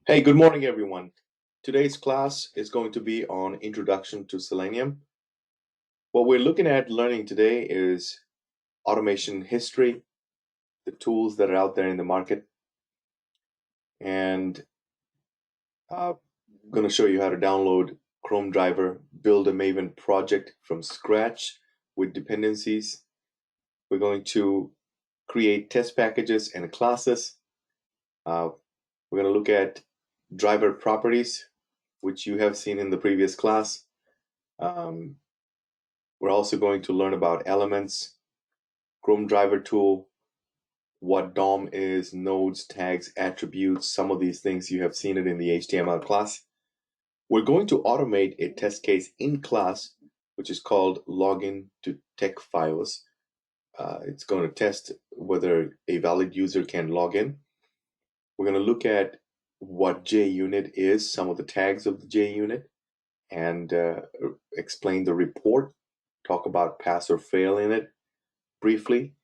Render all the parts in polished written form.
Hey, good morning, everyone. Today's class is going to be on Introduction to Selenium. What we're looking at learning today is automation history, the tools that are out there in the market, and I'm going to show you how to download Chrome driver, build a Maven project from scratch with dependencies. We're going to create test packages and classes. Uh, we're going to look at driver properties, which you have seen in the previous class. Um, We're also going to learn about elements, Chrome driver tool, what DOM is, nodes, tags, attributes, some of these things you have seen it in the HTML class. We're going to automate a test case in class, which is called login to tech files. It's going to test whether a valid user can log in. We're going to look at what JUnit is, some of the tags of the JUnit, and explain the report, talk about pass or fail in it briefly.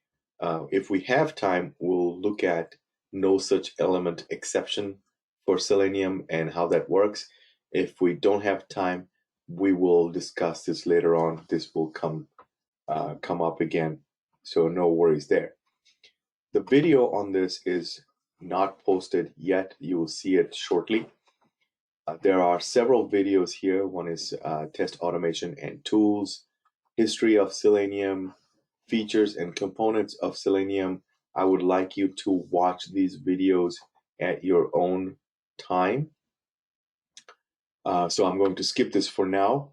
If we have time, we'll look at no such element exception for Selenium and how that works. If we don't have time, we will discuss this later on. This will come up again, so no worries there. The video on this is not posted yet. You will see it shortly. There are several videos here. One is test automation and tools, history of Selenium, features and components of Selenium. I would like you to watch these videos at your own time. So I'm going to skip this for now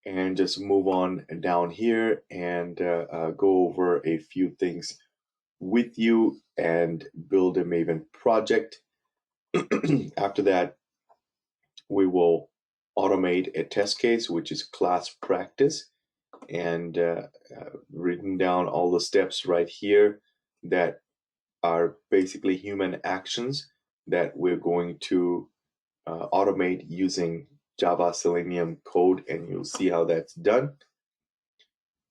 and just move on down here and go over a few things with you and build a Maven project. After that, we will automate a test case, which is class practice, and written down all the steps right here that are basically human actions that we're going to automate using Java Selenium code, and you'll see how that's done.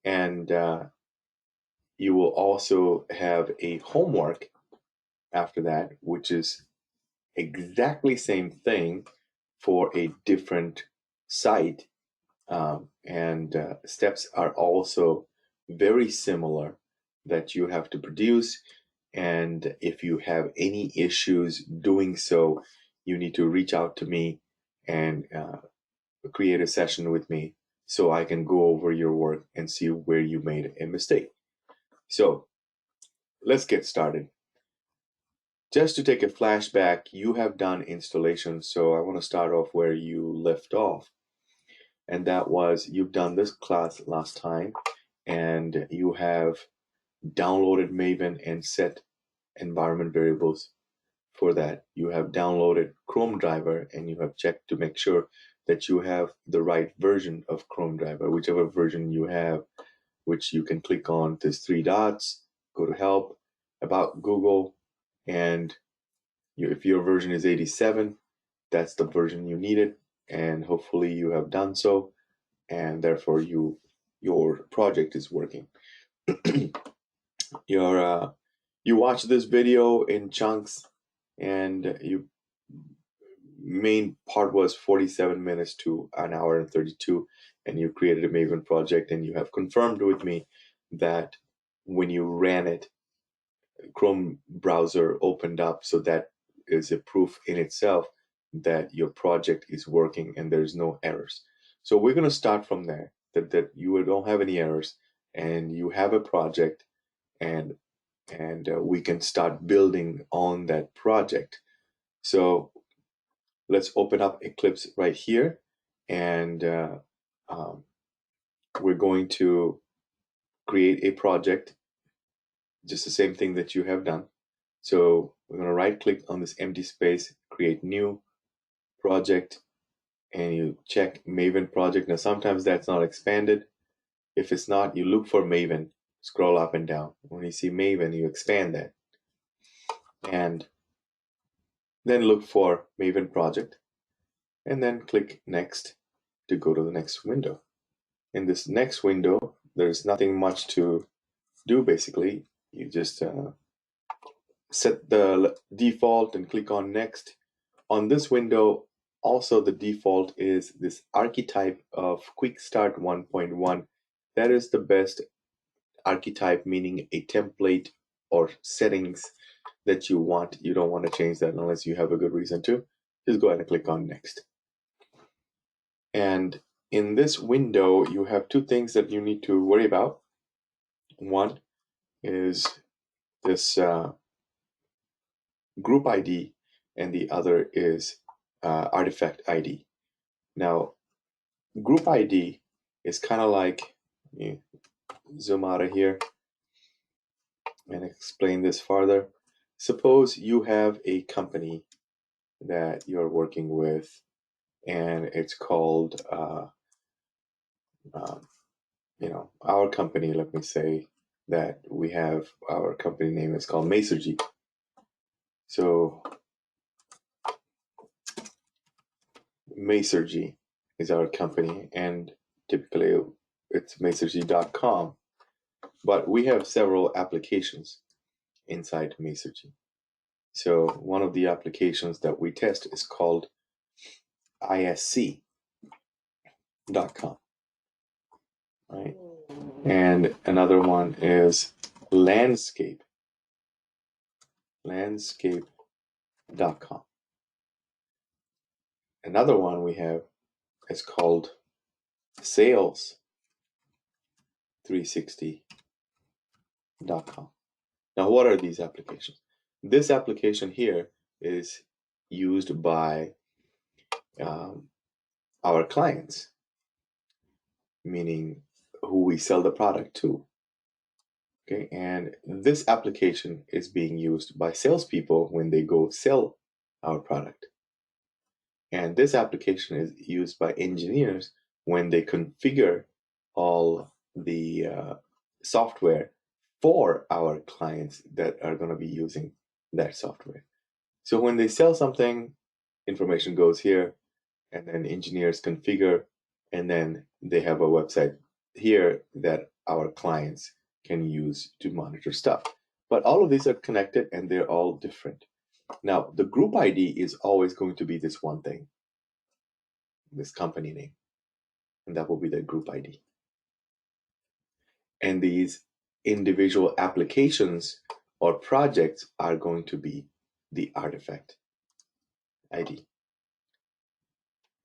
And you will also have a homework after that, which is exactly same thing for a different site. And steps are also very similar that you have to produce. And if you have any issues doing so, you need to reach out to me and create a session with me so I can go over your work and see where you made a mistake. So let's get started. Just to take a flashback, you have done installation, so I want to start off where you left off. And that was, you've done this class last time, and you have downloaded Maven and set environment variables for that. You have downloaded Chrome driver, and you have checked to make sure that you have the right version of Chrome driver, whichever version you have, which you can click on these three dots, go to help, about Google, and if your version is 87, that's the version you needed, and hopefully you have done so, and therefore your project is working. You watch this video in chunks, and you main part was 47 minutes to an hour and 32, and you created a Maven project, and you have confirmed with me that when you ran it, Chrome browser opened up, so that is a proof in itself that your project is working and there's no errors. So we're going to start from there, that you don't have any errors and you have a project, and we can start building on that project. So let's open up Eclipse right here, and um, we're going to create a project, just the same thing that you have done. So we're going to right click on this empty space, create new project, and you check Maven project. Now sometimes that's not expanded. If it's not, you look for Maven, scroll up and down. When you see Maven, you expand that. And then look for Maven project, and then click next to go to the next window. In this next window, there's nothing much to do basically. You just set the default and click on next. on this window, also the default is this archetype of Quick Start 1.1. That is the best archetype, meaning a template or settings that you want. You don't want to change that unless you have a good reason to. Just go ahead and click on next. And in this window, you have two things that you need to worry about. One is this group ID, and the other is artifact ID. Now, group ID is kind of like, let me zoom out of here and explain this further. Suppose you have a company that you're working with, and it's called, our company. Let me say that we have our company name is called Masergy. So Masergy is our company, and typically it's masergy.com. But we have several applications inside Masergy. So one of the applications that we test is called isc.com, right? And another one is landscape.com. Another one we have is called sales360.com. Now, what are these applications? This application here is used by our clients, meaning who we sell the product to. Okay, and this application is being used by salespeople when they go sell our product. And this application is used by engineers when they configure all the software for our clients that are going to be using that software. So when they sell something, information goes here, and then engineers configure, and then they have a website here that our clients can use to monitor stuff. But all of these are connected, and they're all different. Now, the group ID is always going to be this one thing, this company name, and that will be the group ID. And these individual applications or projects are going to be the artifact ID.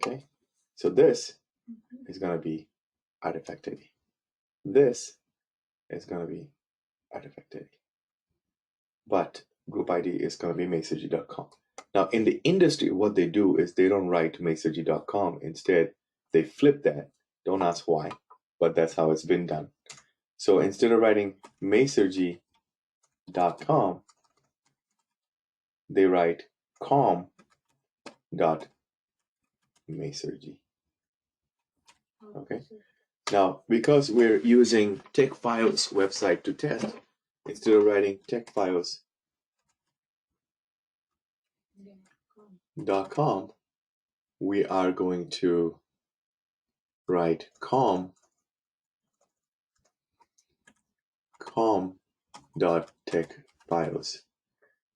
Okay, so this is going to be artifact ID. This is going to be artifact ID. But group ID is going to be masergy.com. Now, in the industry, what they do is they don't write masergy.com. Instead, they flip that. Don't ask why, but that's how it's been done. So instead of writing masergy.com, they write com.masergy. Okay. Now, because we're using TechFiles website to test, instead of writing TechFiles.com, we are going to write com.techfiles.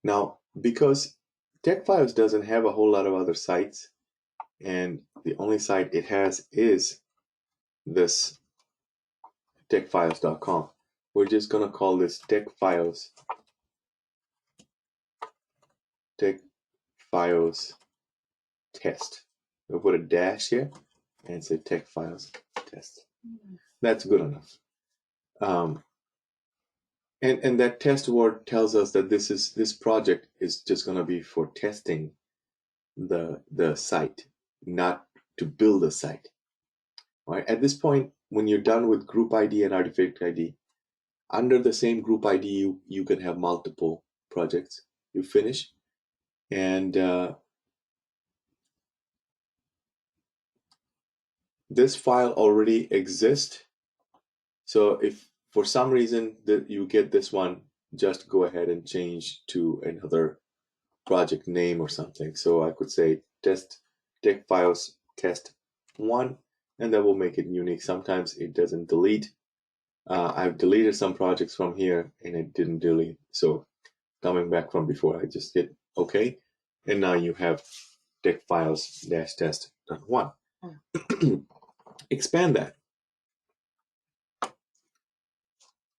Now, because TechFiles doesn't have a whole lot of other sites, and the only site it has is this techfiles.com, we're just going to call this TechFiles test. We'll put a dash here and say TechFiles test. That's good enough. And that test word tells us that this project is just going to be for testing the site, not to build a site. All right. At this point, when you're done with group ID and artifact ID, under the same group ID, you can have multiple projects. You finish, and this file already exists. So if for some reason that you get this one, just go ahead and change to another project name or something. So I could say test TechFiles test 1, and that will make it unique. Sometimes it doesn't delete. I've deleted some projects from here and it didn't delete. So coming back from before, I just hit OK, and now you have text files dash test.1. Expand that.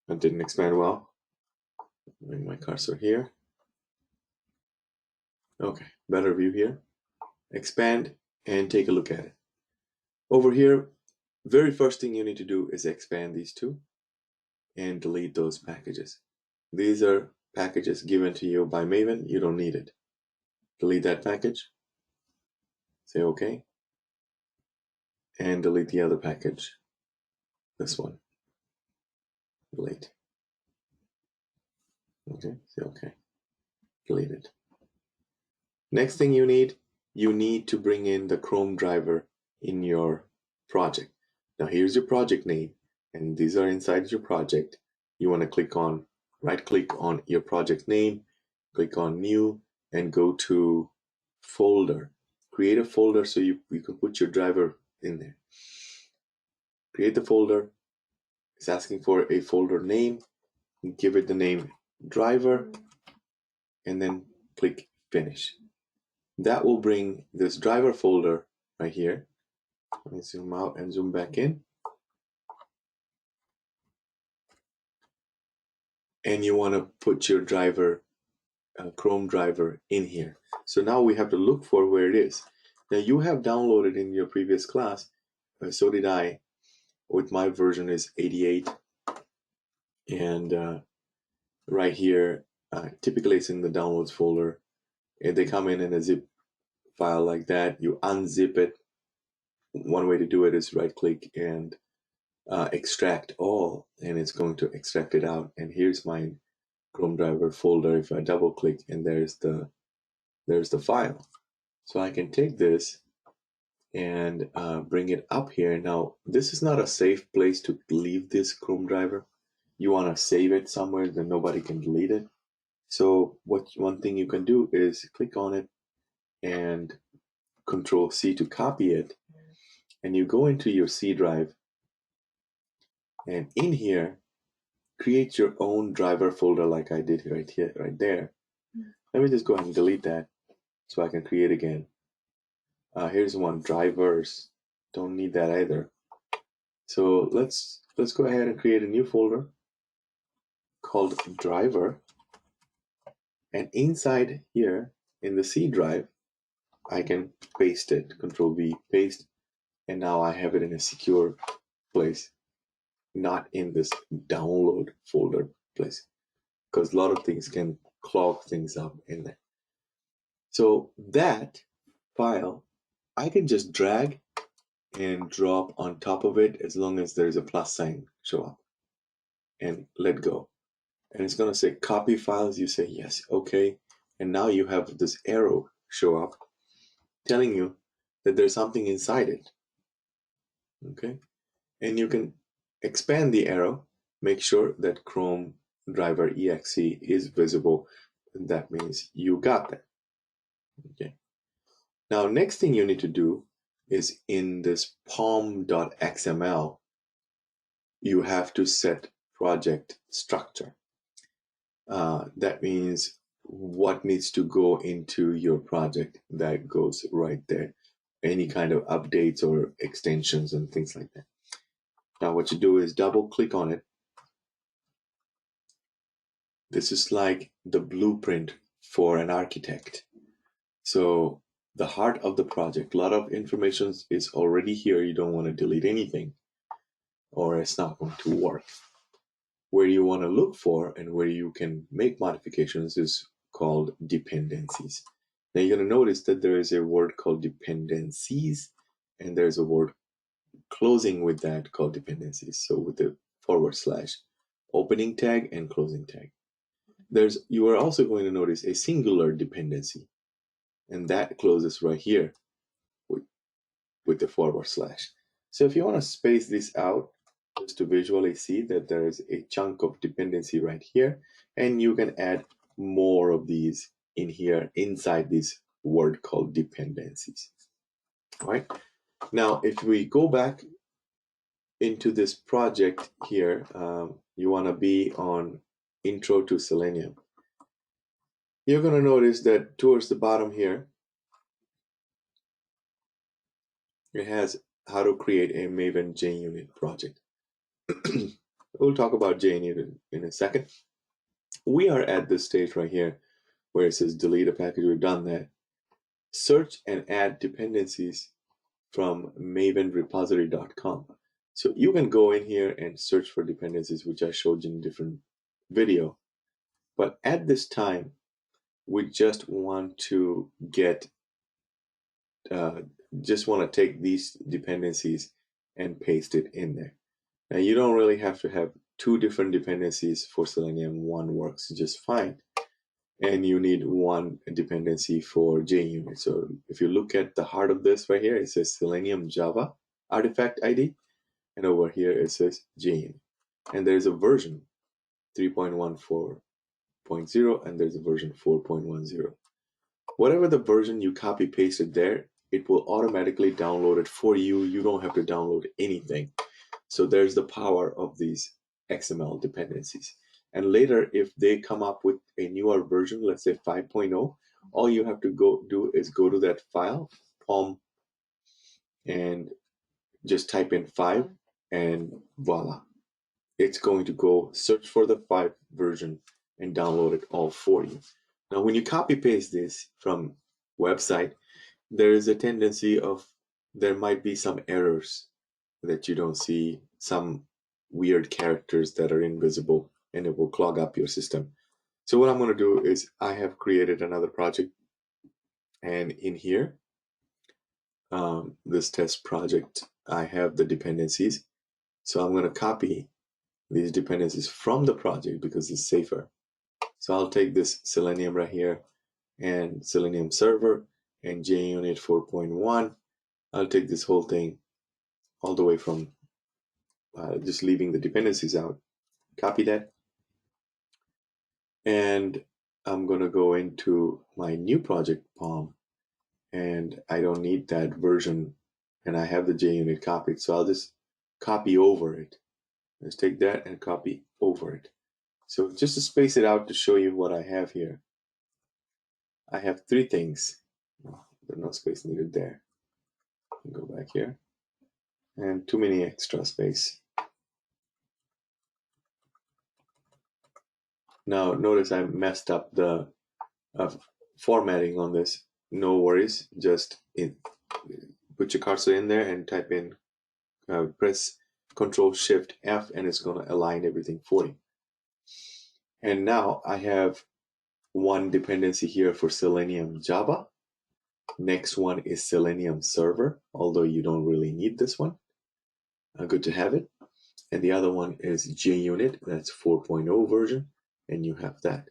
That didn't expand well. Bring my cursor here. Okay, better view here. Expand and take a look at it. Over here, very first thing you need to do is expand these two and delete those packages. These are packages given to you by Maven. You don't need it. Delete that package. Say OK. And delete the other package. This one. Delete. Okay, say OK. Delete it. Next thing you need to bring in the Chrome driver in your project. Now here's your project name, and these are inside your project. You want to click on, right click on your project name, click on new, and go to folder. Create a folder so you can put your driver in there. Create the folder. It's asking for a folder name. Give it the name driver, and then click finish. That will bring this driver folder right here. Let me zoom out and zoom back in. And you want to put your driver, Chrome driver, in here. So now we have to look for where it is. Now you have downloaded in your previous class, so did I, with my version is 88. And right here, typically it's in the downloads folder. And they come in a zip file like that. You unzip it. One way to do it is right click and extract all, and it's going to extract it out. And here's my Chrome driver folder. If I double click, and there's the file. So I can take this and bring it up here. Now this is not a safe place to leave this Chrome driver. You want to save it somewhere that nobody can delete it. So one thing you can do is click on it and Control C to copy it, and you go into your C drive, and in here create your own driver folder like I did right here, right there. Let me just go ahead and delete that so I can create again. Here's one, drivers. Don't need that either. So let's go ahead and create a new folder called driver. And inside here in the C drive, I can paste it, Control V, paste. And now I have it in a secure place, not in this download folder place, because a lot of things can clog things up in there. So that file, I can just drag and drop on top of it as long as there's a plus sign show up, and let go. And it's going to say copy files. You say yes, okay. And now you have this arrow show up telling you that there's something inside it. Okay. And you can expand the arrow, make sure that Chrome driver exe is visible. And that means you got that. Okay. Now, next thing you need to do is in this pom.xml, you have to set project structure. That means what needs to go into your project. That goes right there. Any kind of updates or extensions and things like that. Now what you do is double click on it. This is like the blueprint for an architect. So the heart of the project, a lot of information is already here. You don't want to delete anything or it's not going to work. Where you want to look for and where you can make modifications is called dependencies. Now you're going to notice that there is a word called dependencies, and there's a word closing with that called dependencies. So with the / opening tag and closing tag. You are also going to notice a singular dependency, and that closes right here with the / So if you want to space this out, just to visually see that there is a chunk of dependency right here, and you can add more of these in here inside this word called dependencies. All right. Now, if we go back into this project here, you want to be on Intro to Selenium. You're going to notice that towards the bottom here, It has how to create a Maven JUnit project. We'll talk about JUnit in a second. We are at this stage right here where it says delete a package. We've done that. Search and add dependencies from mavenrepository.com. So you can go in here and search for dependencies, which I showed you in a different video. But at this time, we just want to just want to take these dependencies and paste it in there. Now you don't really have to have two different dependencies for Selenium. One works just fine. And you need one dependency for JUnit. So if you look at the heart of this right here, it says Selenium Java artifact ID. And over here it says JUnit. And there's a version 3.14.0 and there's a version 4.10. Whatever the version you copy pasted there, it will automatically download it for you. You don't have to download anything. So there's the power of these XML dependencies. And later, if they come up with a newer version, let's say 5.0, all you have to go do is go to that file, POM, and just type in 5, and voila. It's going to go search for the 5 version and download it all for you. Now, when you copy paste this from website, there is a tendency of there might be some errors that you don't see, some weird characters that are invisible, and it will clog up your system. So what I'm going to do is I have created another project, and in here, this test project, I have the dependencies. So I'm going to copy these dependencies from the project because it's safer. So I'll take this Selenium right here and Selenium server and JUnit 4.1. I'll take this whole thing all the way from just leaving the dependencies out. Copy that. And I'm going to go into my new project, POM, and I don't need that version, and I have the JUnit copied, so I'll just copy over it. Let's take that and copy over it. So just to space it out to show you what I have here, I have 3 things. There's no space needed there. Go back here. And too many extra space. Now notice I messed up the formatting on this. No worries, just put your cursor in there and type in, press Control Shift F, and it's going to align everything for you. And now I have one dependency here for Selenium Java. Next one is Selenium Server, although you don't really need this one. Good to have it. And the other one is JUnit, that's 4.0 version, and you have that.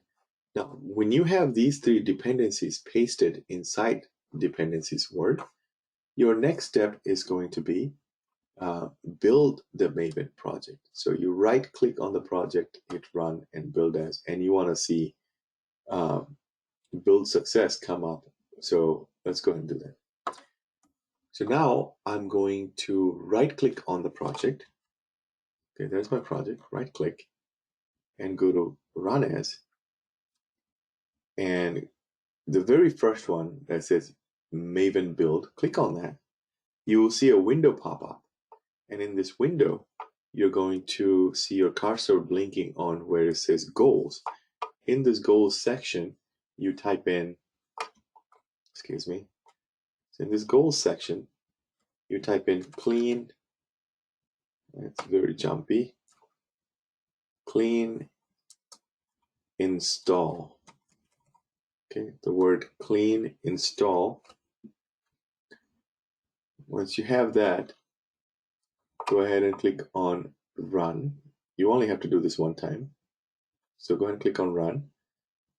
Now, when you have these 3 dependencies pasted inside dependencies word, your next step is going to be build the Maven project. So you right click on the project, hit run and build as, and you want to see build success come up. So let's go ahead and do that. So now I'm going to right click on the project. Okay, there's my project, right click and go to run as. And the very first one that says Maven build, click on that. You will see a window pop up. And in this window, you're going to see your cursor blinking on where it says goals. In this goals section, you type in, excuse me, so in this goals section, you type in clean, it's very jumpy, clean install. Okay, the word clean install. Once you have that, go ahead and click on run. You only have to do this one time. So go ahead and click on run.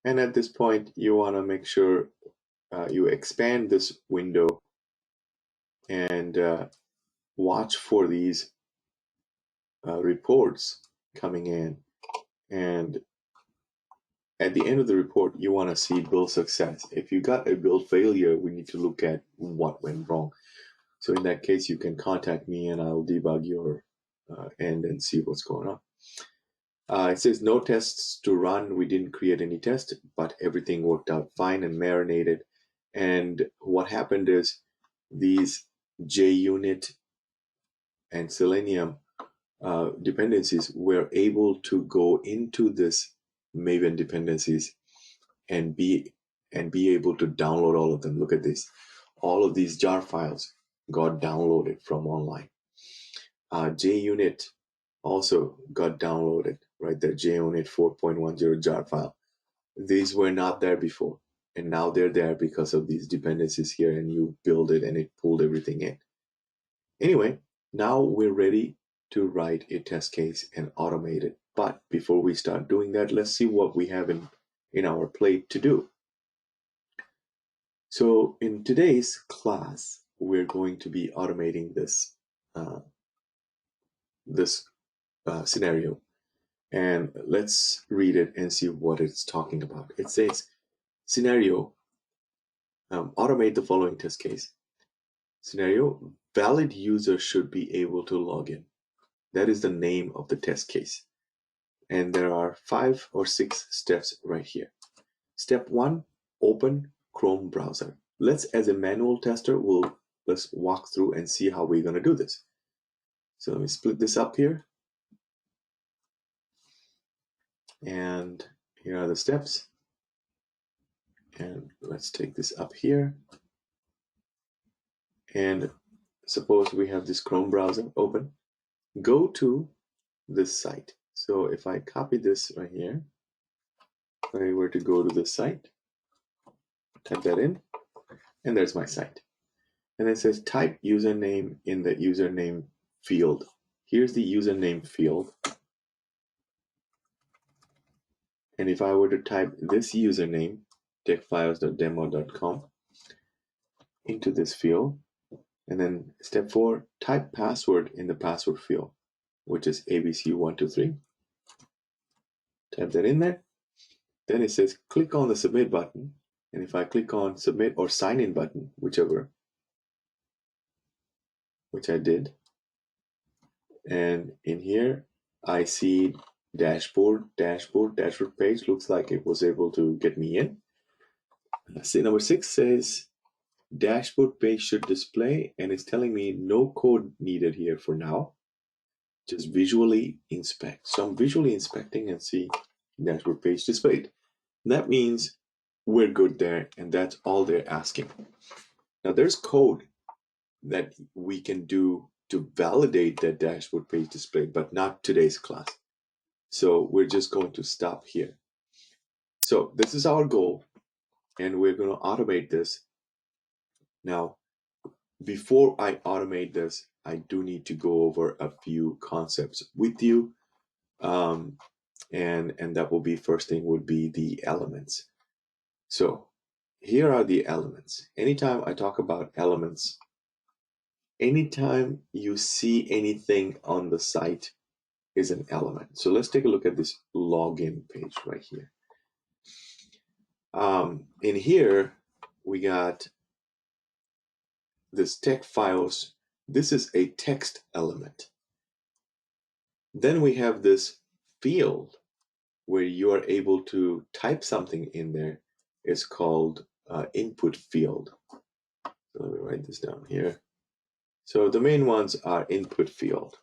And at this point, you want to make sure you expand this window and watch for these reports coming in. And at the end of the report, you want to see build success. If you got a build failure, we need to look at what went wrong. So in that case, you can contact me and I'll debug your end and see what's going on. It says no tests to run. We didn't create any tests, but everything worked out fine and marinated. And what happened is these JUnit, and Selenium dependencies, we're able to go into this Maven dependencies and be able to download all of them. Look at this. All of these jar files got downloaded from online. JUnit also got downloaded right there. JUnit 4.10 jar file. These were not there before, and now they're there because of these dependencies here, and you build it and it pulled everything in. Anyway, now we're ready to write a test case and automate it. But before we start doing that, let's see what we have in our plate to do. So in today's class, we're going to be automating this scenario. And let's read it and see what it's talking about. It says, scenario, automate the following test case. Scenario, valid user should be able to log in. That is the name of the test case. And there are 5 or 6 steps right here. Step 1, open Chrome browser. Let's, as a manual tester, let's walk through and see how we're going to do this. So let me split this up here. And here are the steps. And let's take this up here. And suppose we have this Chrome browser open. Go to this site. So if I copy this right here, if I were to go to this site, type that in, and there's my site. And it says type username in the username field. Here's the username field. And if I were to type this username, techfiles.demo.com, into this field, and then step 4, type password in the password field, which is ABC123. Type that in there. Then it says click on the submit button. And if I click on submit or sign in button, whichever, which I did, and in here I see dashboard page. Looks like it was able to get me in. See, number 6 says dashboard page should display, and it's telling me no code needed here for now. Just visually inspect. So I'm visually inspecting and see dashboard page displayed. That means we're good there, and that's all they're asking. Now there's code that we can do to validate that dashboard page display, but not today's class. So we're just going to stop here. So this is our goal, and we're going to automate this. Now, before I automate this, I do need to go over a few concepts with you. And that will be, first thing would be the elements. So here are the elements. Anytime I talk about elements, anytime you see anything on the site is an element. So let's take a look at this login page right here. In here, we got this text files. This is a text element. Then we have this field where you are able to type something in there. It's called input field. So let me write this down here. So the main ones are input field.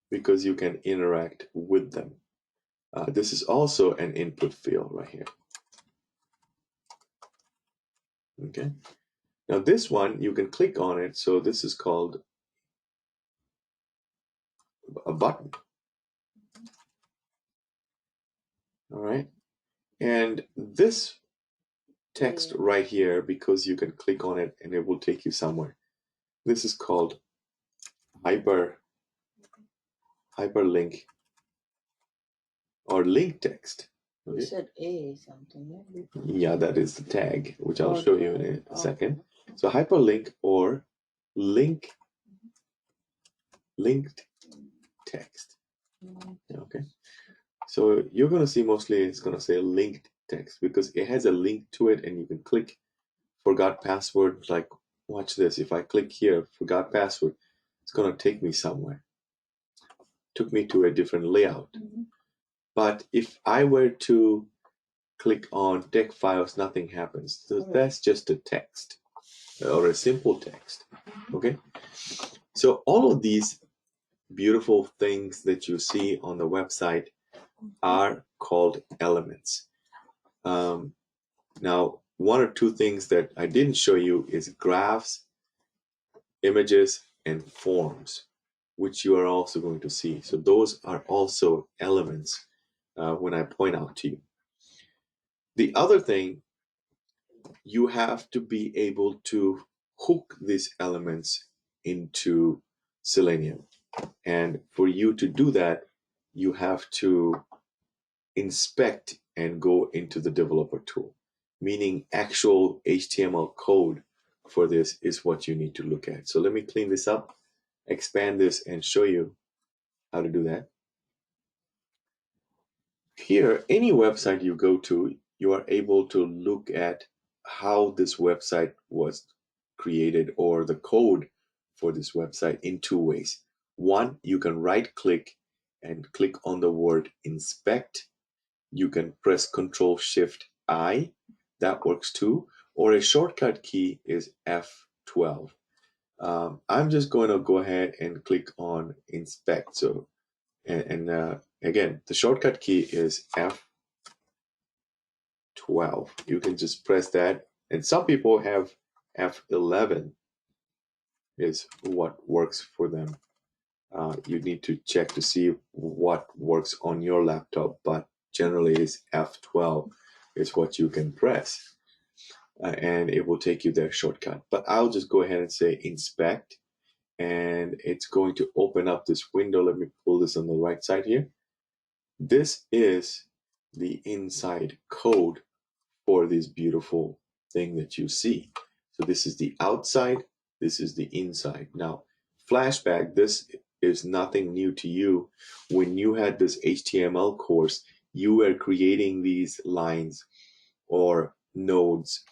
Because you can interact with them. This is also an input field right here. Okay. Now this one, you can click on it. So this is called a button. All right. And this text right here, because you can click on it and it will take you somewhere. This is called hyperlink or link text. Okay. You said A something. Yeah, that is the tag, which I'll show you in a second. So hyperlink or linked text. Okay. So you're going to see mostly it's going to say linked text because it has a link to it, and you can click forgot password. Like, watch this. If I click here, forgot password, it's going to take me somewhere. Took me to a different layout. But if I were to click on text files, nothing happens. So that's just a text or a simple text. Okay. So all of these beautiful things that you see on the website are called elements. Now, one or two things that I didn't show you is graphs, images, and forms, which you are also going to see. So those are also elements when I point out to you. The other thing, you have to be able to hook these elements into Selenium. And for you to do that, you have to inspect and go into the developer tool, meaning actual HTML code for this is what you need to look at. So let me clean this up, expand this, and show you how to do that. Here, any website you go to, you are able to look at how this website was created or the code for this website in two ways. One, you can right click and click on the word inspect. You can press Control Shift I, that works too, or a shortcut key is F12. I'm just going to go ahead and click on inspect. So, again, the shortcut key is F12. You can just press that, and some people have F11 is what works for them. You need to check to see what works on your laptop, but generally it's F12 is what you can press, and it will take you there shortcut. But I'll just go ahead and say inspect, and it's going to open up this window. Let me pull this on the right side here. This is the inside code for this beautiful thing that you see. So this is the outside, this is the inside. Now, flashback, this is nothing new to you. When you had this HTML course, you were creating these lines or nodes,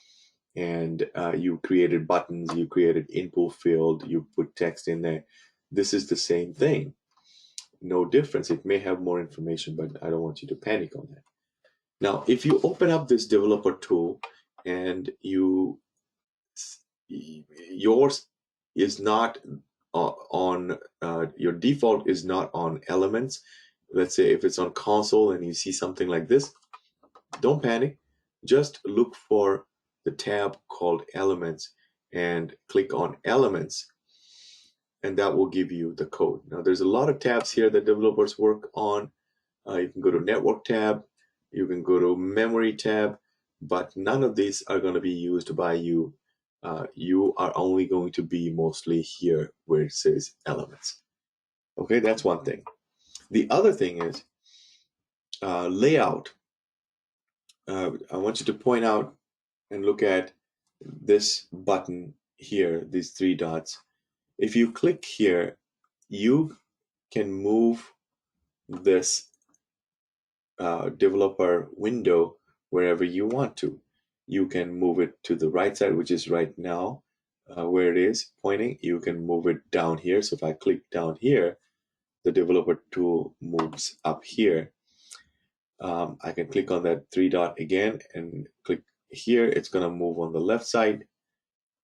and you created buttons, you created input field, you put text in there. This is the same thing. No difference. It may have more information, but I don't want you to panic on that. Now, if you open up this developer tool and yours is not on your default is not on elements. Let's say if it's on console and you see something like this, don't panic. Just look for the tab called elements and click on elements, and that will give you the code. Now, there's a lot of tabs here that developers work on. You can go to network tab, you can go to memory tab, but none of these are going to be used by you. You are only going to be mostly here where it says elements. Okay, that's one thing. The other thing is layout. I want you to point out and look at this button here, these three dots. If you click here, you can move this developer window wherever you want to. You can move it to the right side, which is right now where it is pointing. You can move it down here. So if I click down here, the developer tool moves up here. I can click on that three dot again and click here. It's going to move on the left side.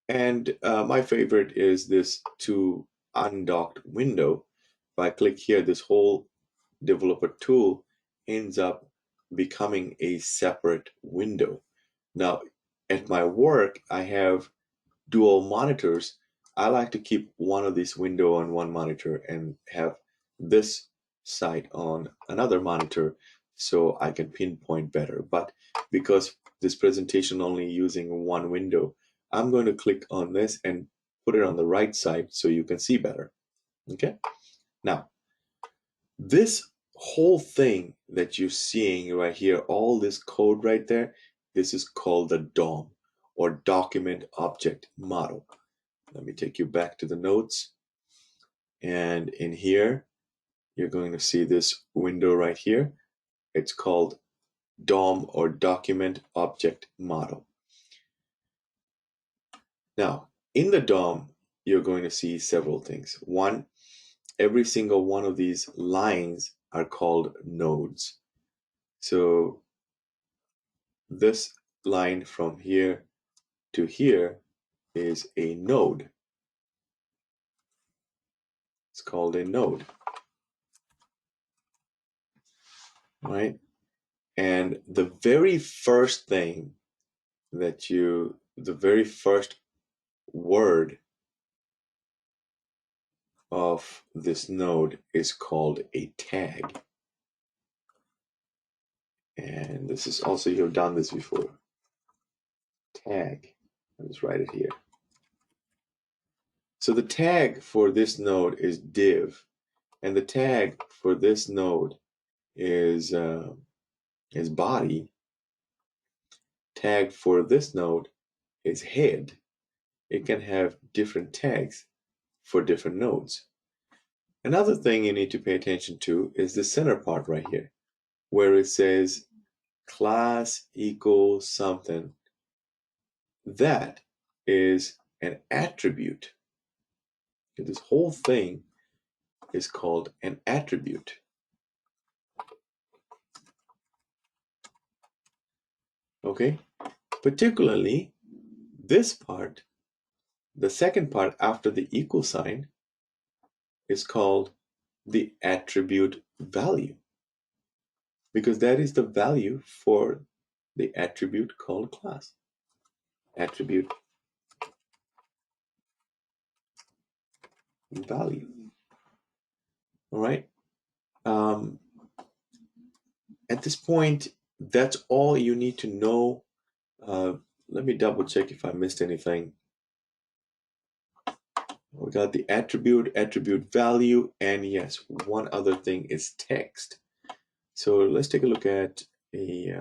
And my favorite is this to undocked window. If I click here, this whole developer tool ends up becoming a separate window. Now, at my work, I have dual monitors. I like to keep one of these window on one monitor and have this side on another monitor so I can pinpoint better. But because this presentation only using one window, I'm going to click on this and put it on the right side so you can see better. Okay? Now, this whole thing that you're seeing right here, all this code right there, this is called the DOM, or Document Object Model. Let me take you back to the notes. And in here, you're going to see this window right here. It's called DOM, or Document Object Model. Now, in the DOM, you're going to see several things. One, every single one of these lines are called nodes. So this line from here to here is a node. It's called a node, right? And the very first thing the very first word of this node is called a tag. And this is also, you've done this before. Tag. I'll just write it here. So the tag for this node is div, and the tag for this node is body. Tag for this node is head. It can have different tags for different nodes. Another thing you need to pay attention to is the center part right here, where it says class equals something. That is an attribute. This whole thing is called an attribute. Okay? Particularly this part, the second part after the equal sign, is called the attribute value, because that is the value for the attribute called class. Attribute value. All right. At this point, that's all you need to know. Let me double check if I missed anything. We got the attribute value, and yes, one other thing is text. So let's take a look at a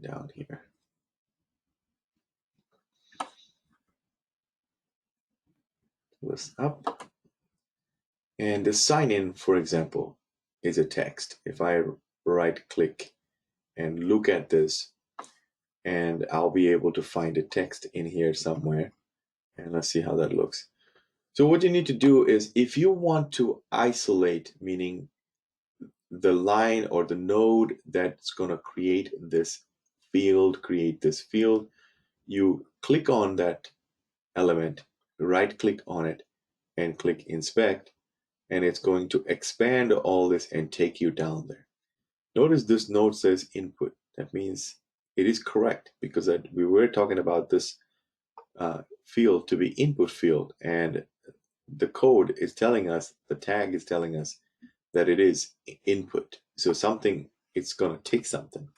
down here. List up. And the sign in, for example, is a text. If I right click and look at this, and I'll be able to find a text in here somewhere. And let's see how that looks. So what you need to do is, if you want to isolate, meaning the line or the node that's going to create this field, you click on that element, right click on it, and click inspect, and it's going to expand all this and take you down there. Notice this node says input. That means it is correct, because we were talking about this field to be input field, and the code is telling us, the tag is telling us that it is input. So something, it's going to take something.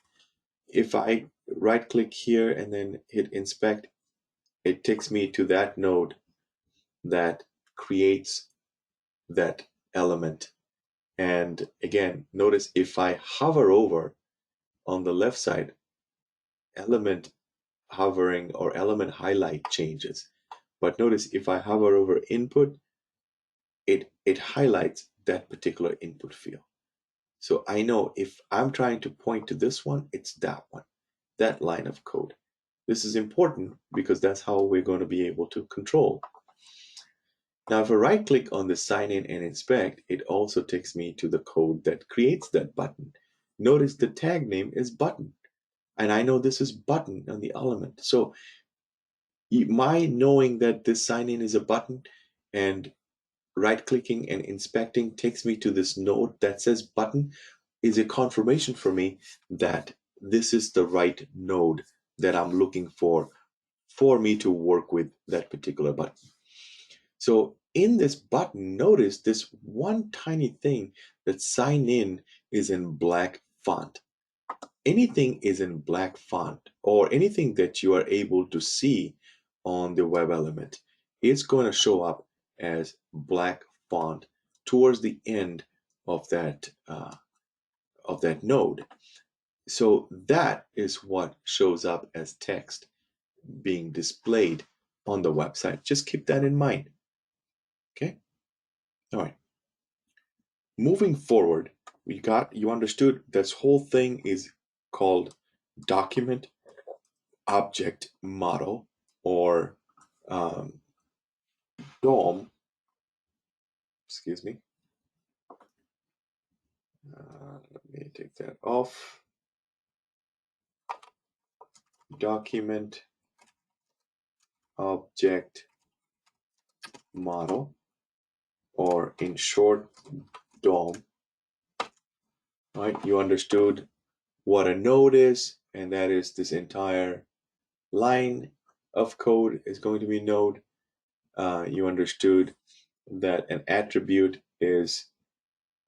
If I right click here and then hit inspect, it takes me to that node that creates that element. And again, notice if I hover over on the left side, element hovering or element highlight changes. But notice if I hover over input, it highlights that particular input field. So I know if I'm trying to point to this one, it's that one, that line of code. This is important because that's how we're going to be able to control. Now, if I right click on the sign in and inspect, it also takes me to the code that creates that button. Notice the tag name is button, and I know this is button on the element. So my knowing that this sign in is a button and right clicking and inspecting takes me to this node that says button is a confirmation for me that this is the right node that I'm looking for me to work with that particular button. So in this button, notice this one tiny thing, that sign in is in black font. Anything is in black font, or anything that you are able to see on the web element, is going to show up as black font towards the end of that node. So that is what shows up as text being displayed on the website. Just keep that in mind. Okay. All right. Moving forward, you understood this whole thing is called document object model, or DOM. Excuse me. Let me take that off. document object model, or in short, DOM. Right? You understood what a node is, and that is this entire line of code is going to be node. You understood that an attribute is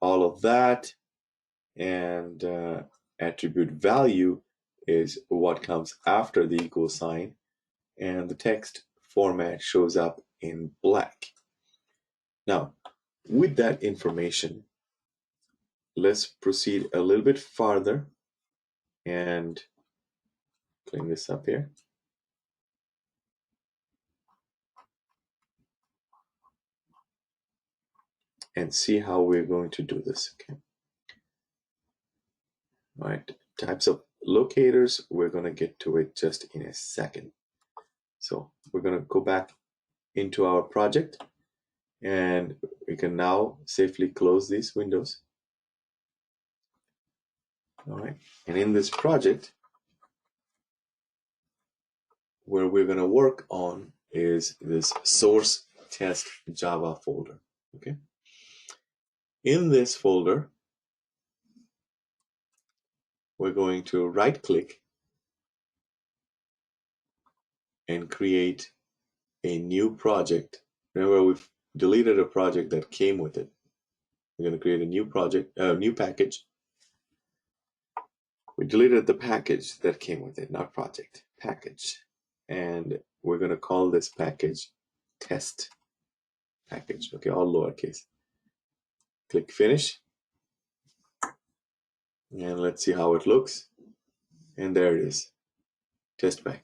all of that, and attribute value is what comes after the equal sign, and the text format shows up in black. Now, with that information, let's proceed a little bit farther and clean this up here. And see how we're going to do this. Okay. All right. Types of locators, we're going to get to it just in a second. So we're going to go back into our project, and we can now safely close these windows. All right. And in this project, where we're going to work on is this source test Java folder. Okay. In this folder, we're going to right click and create a new project. Remember, we've deleted a project that came with it. We're going to create a new project, new package. We deleted the package that came with it, not project, package. And we're going to call this package test package. Okay, all lowercase. Click finish. And let's see how it looks. And there it is, test package.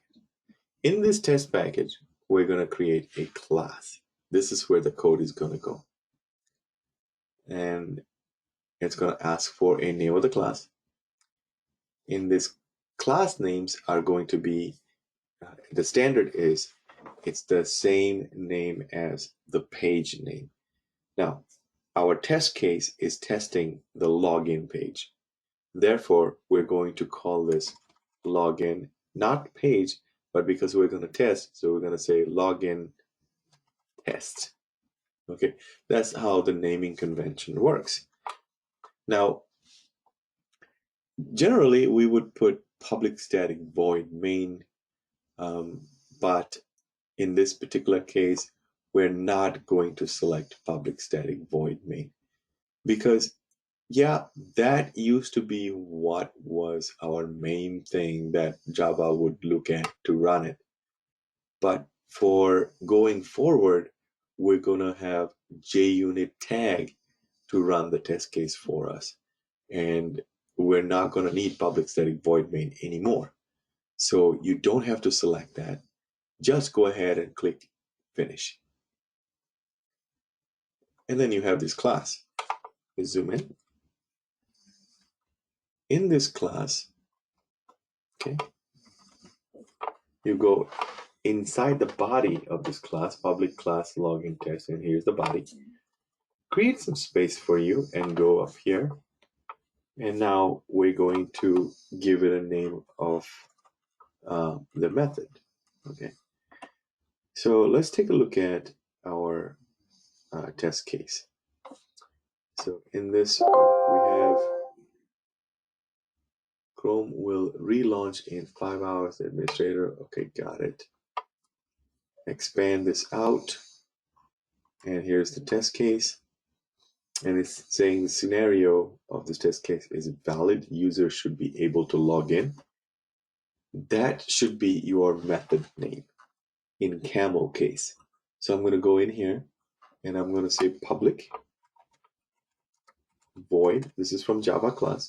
In this test package, we're going to create a class. This is where the code is going to go. And it's going to ask for a name of the class. In this class, names are going to be, the standard is, it's the same name as the page name. Now, our test case is testing the login page. Therefore, we're going to call this login, not page, but because we're going to test, so we're going to say login test. Okay, that's how the naming convention works. Now, generally, we would put public static void main, but in this particular case, we're not going to select public static void main, because yeah, that used to be what was our main thing that Java would look at to run it. But for going forward, we're going to have JUnit tag to run the test case for us. And we're not going to need public static void main anymore. So you don't have to select that. Just go ahead and click finish. And then you have this class. Let's zoom in. In this class, okay, you go inside the body of this class, public class login test, and here's the body. Create some space for you and go up here. And now we're going to give it a name of the method. Okay. So let's take a look at our test case. So in this, we have Chrome will relaunch in 5 hours. Administrator, okay, got it. Expand this out. And here's the test case. And it's saying the scenario of this test case is valid. User should be able to log in. That should be your method name in camel case. So I'm going to go in here and I'm going to say public void. This is from Java class.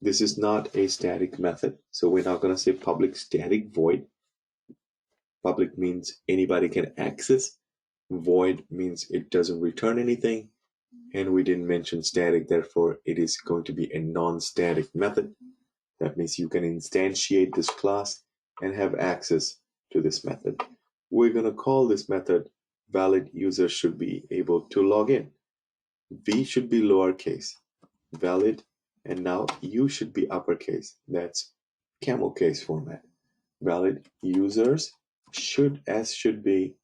This is not a static method. So we're not going to say public static void. Public means anybody can access. Void means it doesn't return anything. And we didn't mention static, therefore it is going to be a non-static method. That means you can instantiate this class and have access to this method. We're going to call this method valid user should be able to log in. V should be lowercase, valid, and now U should be uppercase. That's camel case format. valid users should, S should be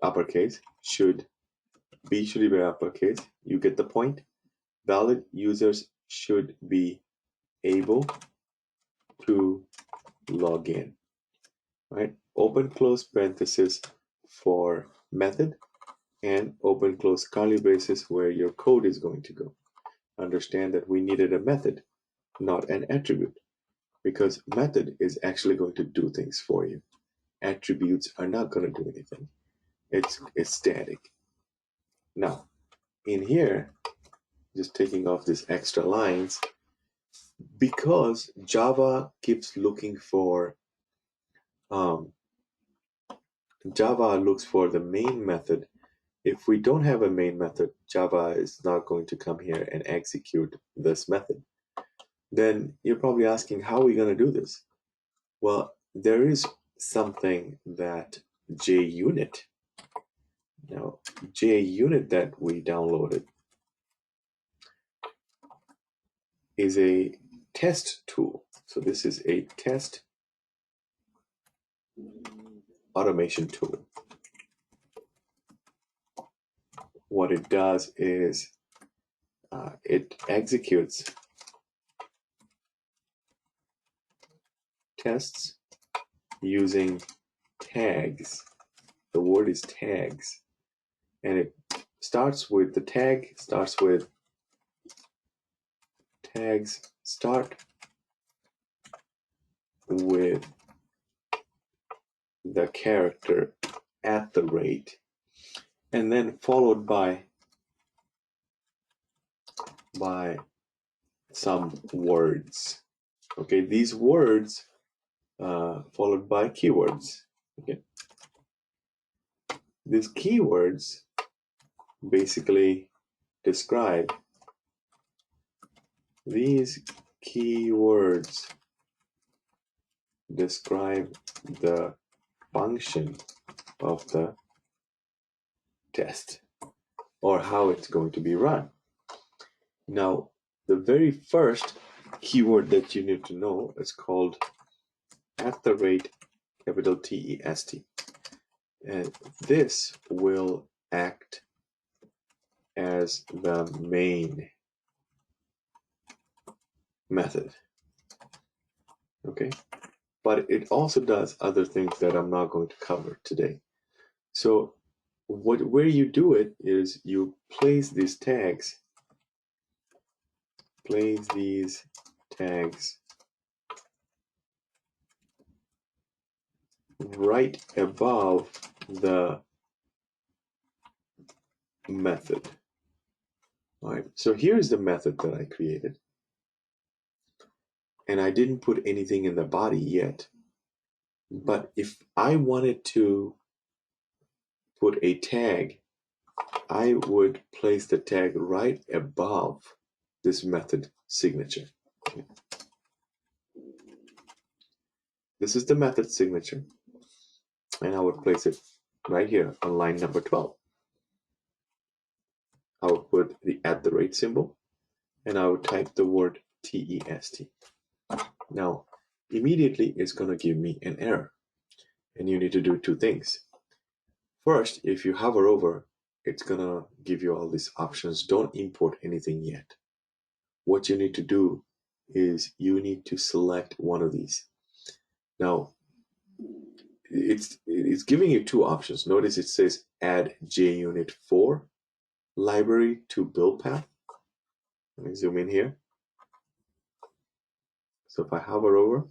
uppercase, should be uppercase. You get the point. Valid users should be able to log in, right? Open close parenthesis for method and open close curly braces where your code is going to go. Understand that we needed a method, not an attribute, because method is actually going to do things for you. Attributes are not going to do anything. It's static. Now, in here, just taking off these extra lines, because Java keeps looking for Java looks for the main method. If we don't have a main method, Java is not going to come here and execute this method. Then you're probably asking, how are we going to do this? Well, there is something that JUnit. Now, JUnit that we downloaded is a test tool. So this is a test automation tool. What it does is it executes tests using tags. The word is tags. And it starts with the tag, starts with tags start with the character @ and then followed by some words. Okay, these words followed by keywords. Okay, these keywords basically describe the function of the test or how it's going to be run. Now, the very first keyword that you need to know is called @TEST. And this will act as the main method. Okay, but it also does other things that I'm not going to cover today. So where you do it is you place these tags right above the method. All right, so here's the method that I created. And I didn't put anything in the body yet. But if I wanted to put a tag, I would place the tag right above this method signature. Okay. This is the method signature. And I would place it right here on line number 12. I would put the @ symbol and I would type the word TEST. Now, immediately it's going to give me an error. And you need to do two things. First, if you hover over, it's going to give you all these options. Don't import anything yet. What you need to do is you need to select one of these. Now, it's giving you two options. Notice it says add JUnit 4 library to build path. Let me zoom in here. So if I hover over,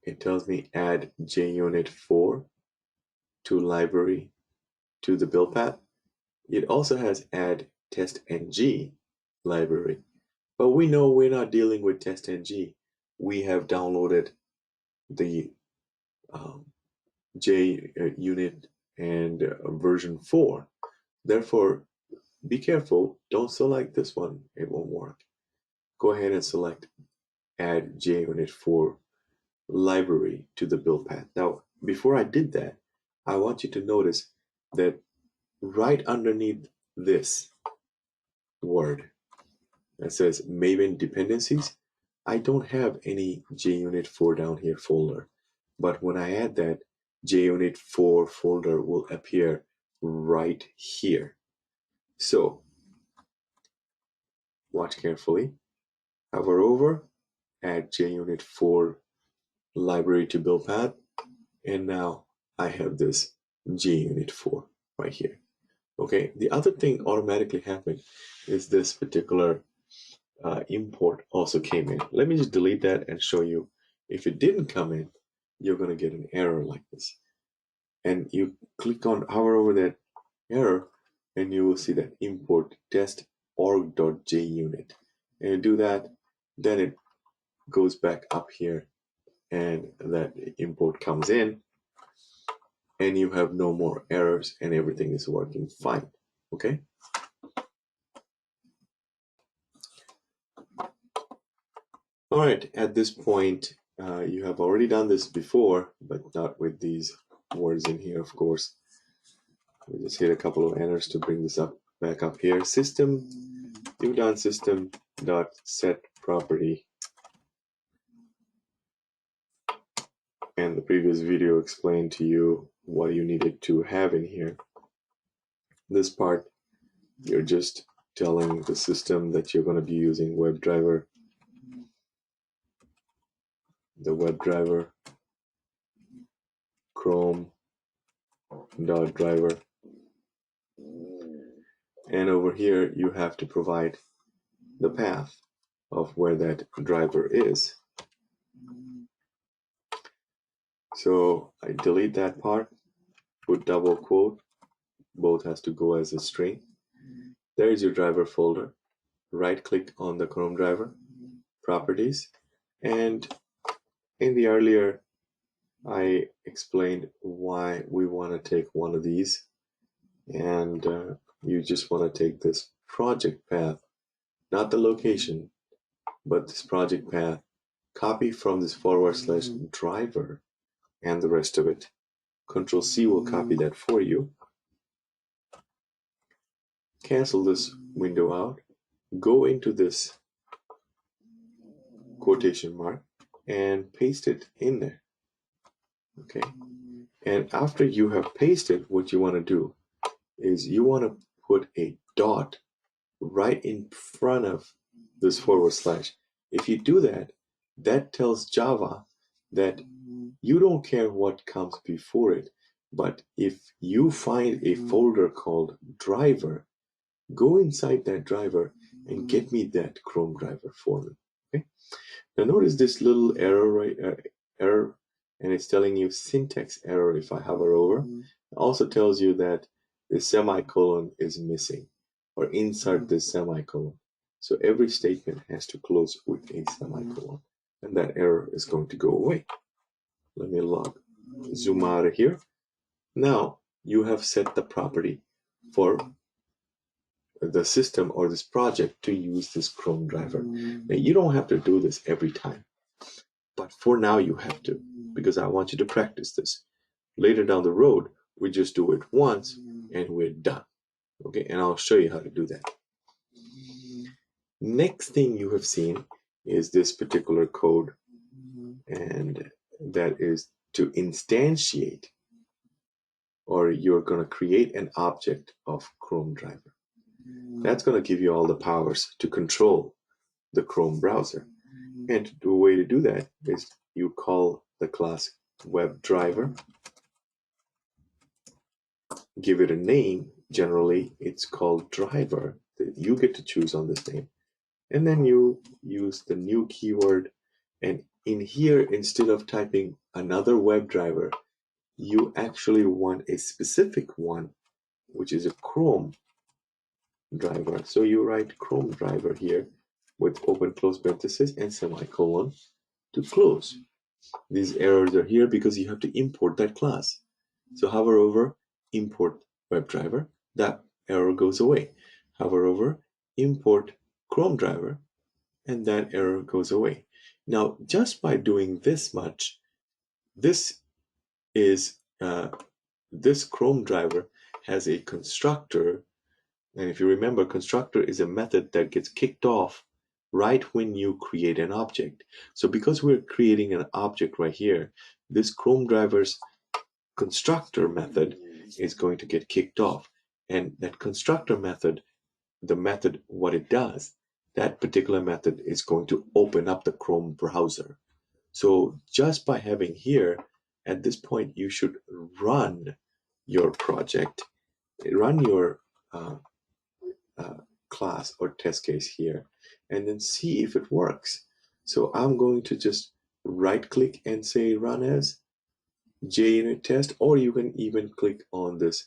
it tells me add JUnit 4 to library to the build path. It also has add testng library, but we know we're not dealing with testng. We have downloaded the JUnit and version 4. Therefore, be careful. Don't select this one. It won't work. Go ahead and select add JUnit 4 library to the build path. Now, before I did that, I want you to notice that right underneath this word that says Maven dependencies, I don't have any JUnit 4 down here folder, but when I add that, JUnit 4 folder will appear right here. So watch carefully, hover over, add JUnit 4 library to build path, and now I have this JUnit 4 right here. Okay, the other thing automatically happened is this particular import also came in. Let me just delete that and show you. If it didn't come in, you're going to get an error like this. And you click on, hover over that error, and you will see that import test org.junit. And you do that, then it goes back up here, and that import comes in, and you have no more errors, and everything is working fine. Okay? All right, at this point, you have already done this before, but not with these words in here, of course. We just hit a couple of enters to bring this up back up here. System, you've done system dot set property. And the previous video explained to you what you needed to have in here. This part, you're just telling the system that you're going to be using WebDriver, the WebDriver, Chrome.driver. And over here, you have to provide the path of where that driver is. So I delete that part, put double quote, both has to go as a string. There is your driver folder. Right click on the Chrome driver, properties, and in the earlier I explained why we want to take one of these, and you just want to take this project path, not the location, but this project path, copy from this / driver and the rest of it. Control C will copy that for you. Cancel this window out, go into this quotation mark and paste it in there. Okay, and after you have pasted, what you want to do is you want to put a dot right in front of this / If you do that, that tells Java that you don't care what comes before it, but if you find a folder called driver, go inside that driver and get me that Chrome driver for me. Okay. Now notice this little error, and it's telling you syntax error if I hover over. It also tells you that the semicolon is missing, or insert this semicolon. So every statement has to close with a semicolon, and that error is going to go away. Let me zoom out of here. Now you have set the property for the system or this project to use this Chrome driver. Now you don't have to do this every time, but for now you have to, because I want you to practice this. Later down the road, we just do it once and we're done. Okay, and I'll show you how to do that. Next thing you have seen is this particular code, and that is to instantiate, or you're going to create an object of Chrome driver. That's going to give you all the powers to control the Chrome browser. And the way to do that is you call the class WebDriver, give it a name. Generally, it's called driver. You get to choose on this name. And then you use the new keyword. And in here, instead of typing another WebDriver, you actually want a specific one, which is a Chrome driver. So you write Chrome driver here with open close parenthesis and semicolon to close. These errors are here because you have to import that class. So hover over, import WebDriver, that error goes away. Hover over, import Chrome driver, and that error goes away. Now, just by doing this much, this Chrome driver has a constructor. And if you remember, constructor is a method that gets kicked off right when you create an object. So because we're creating an object right here, this Chrome driver's constructor method is going to get kicked off. And that constructor method, the method, what it does, that particular method is going to open up the Chrome browser. So just by having here, at this point, you should run your project, run your uh, uh, class or test case here, and then see if it works. So I'm going to just right click and say run as JUnit test, or you can even click on this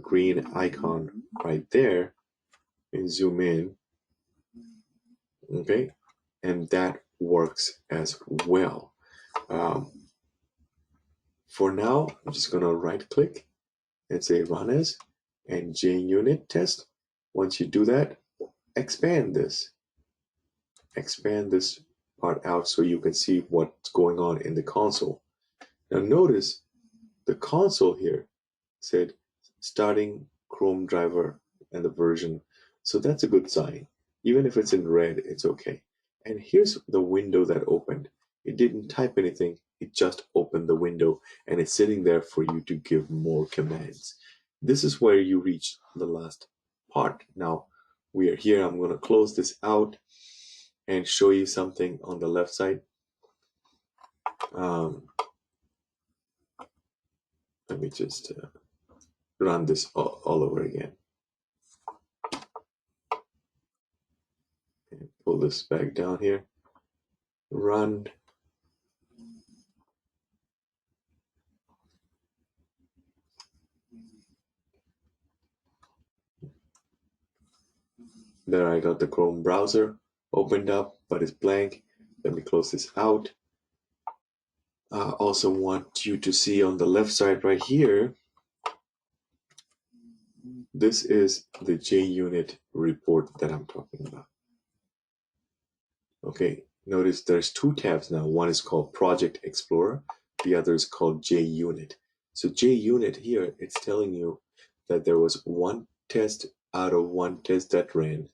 green icon right there and zoom in, okay? And that works as well. For now, I'm just gonna right click and say run as and JUnit test. Once you do that, expand this part out so you can see what's going on in the console. Now notice the console here said starting Chrome driver and the version. So that's a good sign. Even if it's in red, it's okay. And here's the window that opened. It didn't type anything. It just opened the window and it's sitting there for you to give more commands. This is where you reach the last part. Now we are here. I'm going to close this out and show you something on the left side. Um, let me just run this all over again. And pull this back down here. Run. There I got the Chrome browser opened up, but it's blank. Let me close this out. I also want you to see on the left side right here, this is the JUnit report that I'm talking about. Okay, notice there's two tabs now. One is called Project Explorer, the other is called JUnit. So JUnit here, it's telling you that there was one test out of one test that ran.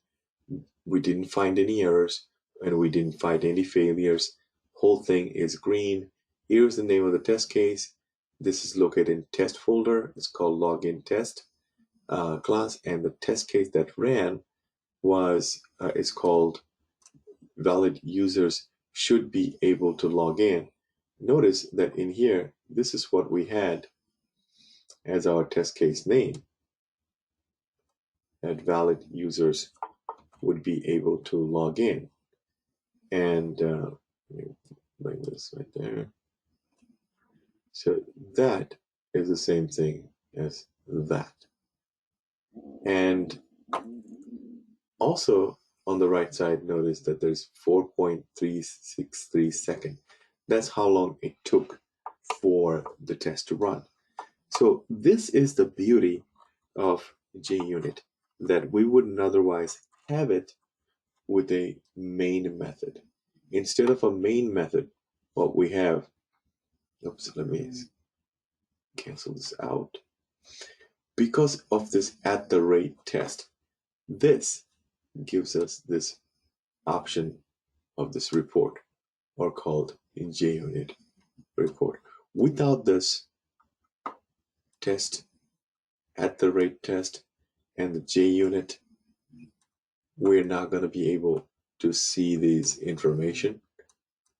We didn't find any errors and we didn't find any failures. Whole thing is green. Here's the name of the test case. This is located in test folder. It's called login test class, and the test case that ran was is called valid users should be able to log in. Notice that in here, this is what we had as our test case name, that valid users would be able to log in. And let me bring this right there. So that is the same thing as that. And also on the right side, notice that there's 4.363 seconds. That's how long it took for the test to run. So this is the beauty of JUnit, that we wouldn't otherwise have it with a main method. Instead of a main method, what we have, oops, let me cancel this out. Because of this @test, this gives us this option of this report, or called in JUnit report. Without this test, @test, and the JUnit, we're not going to be able to see these information,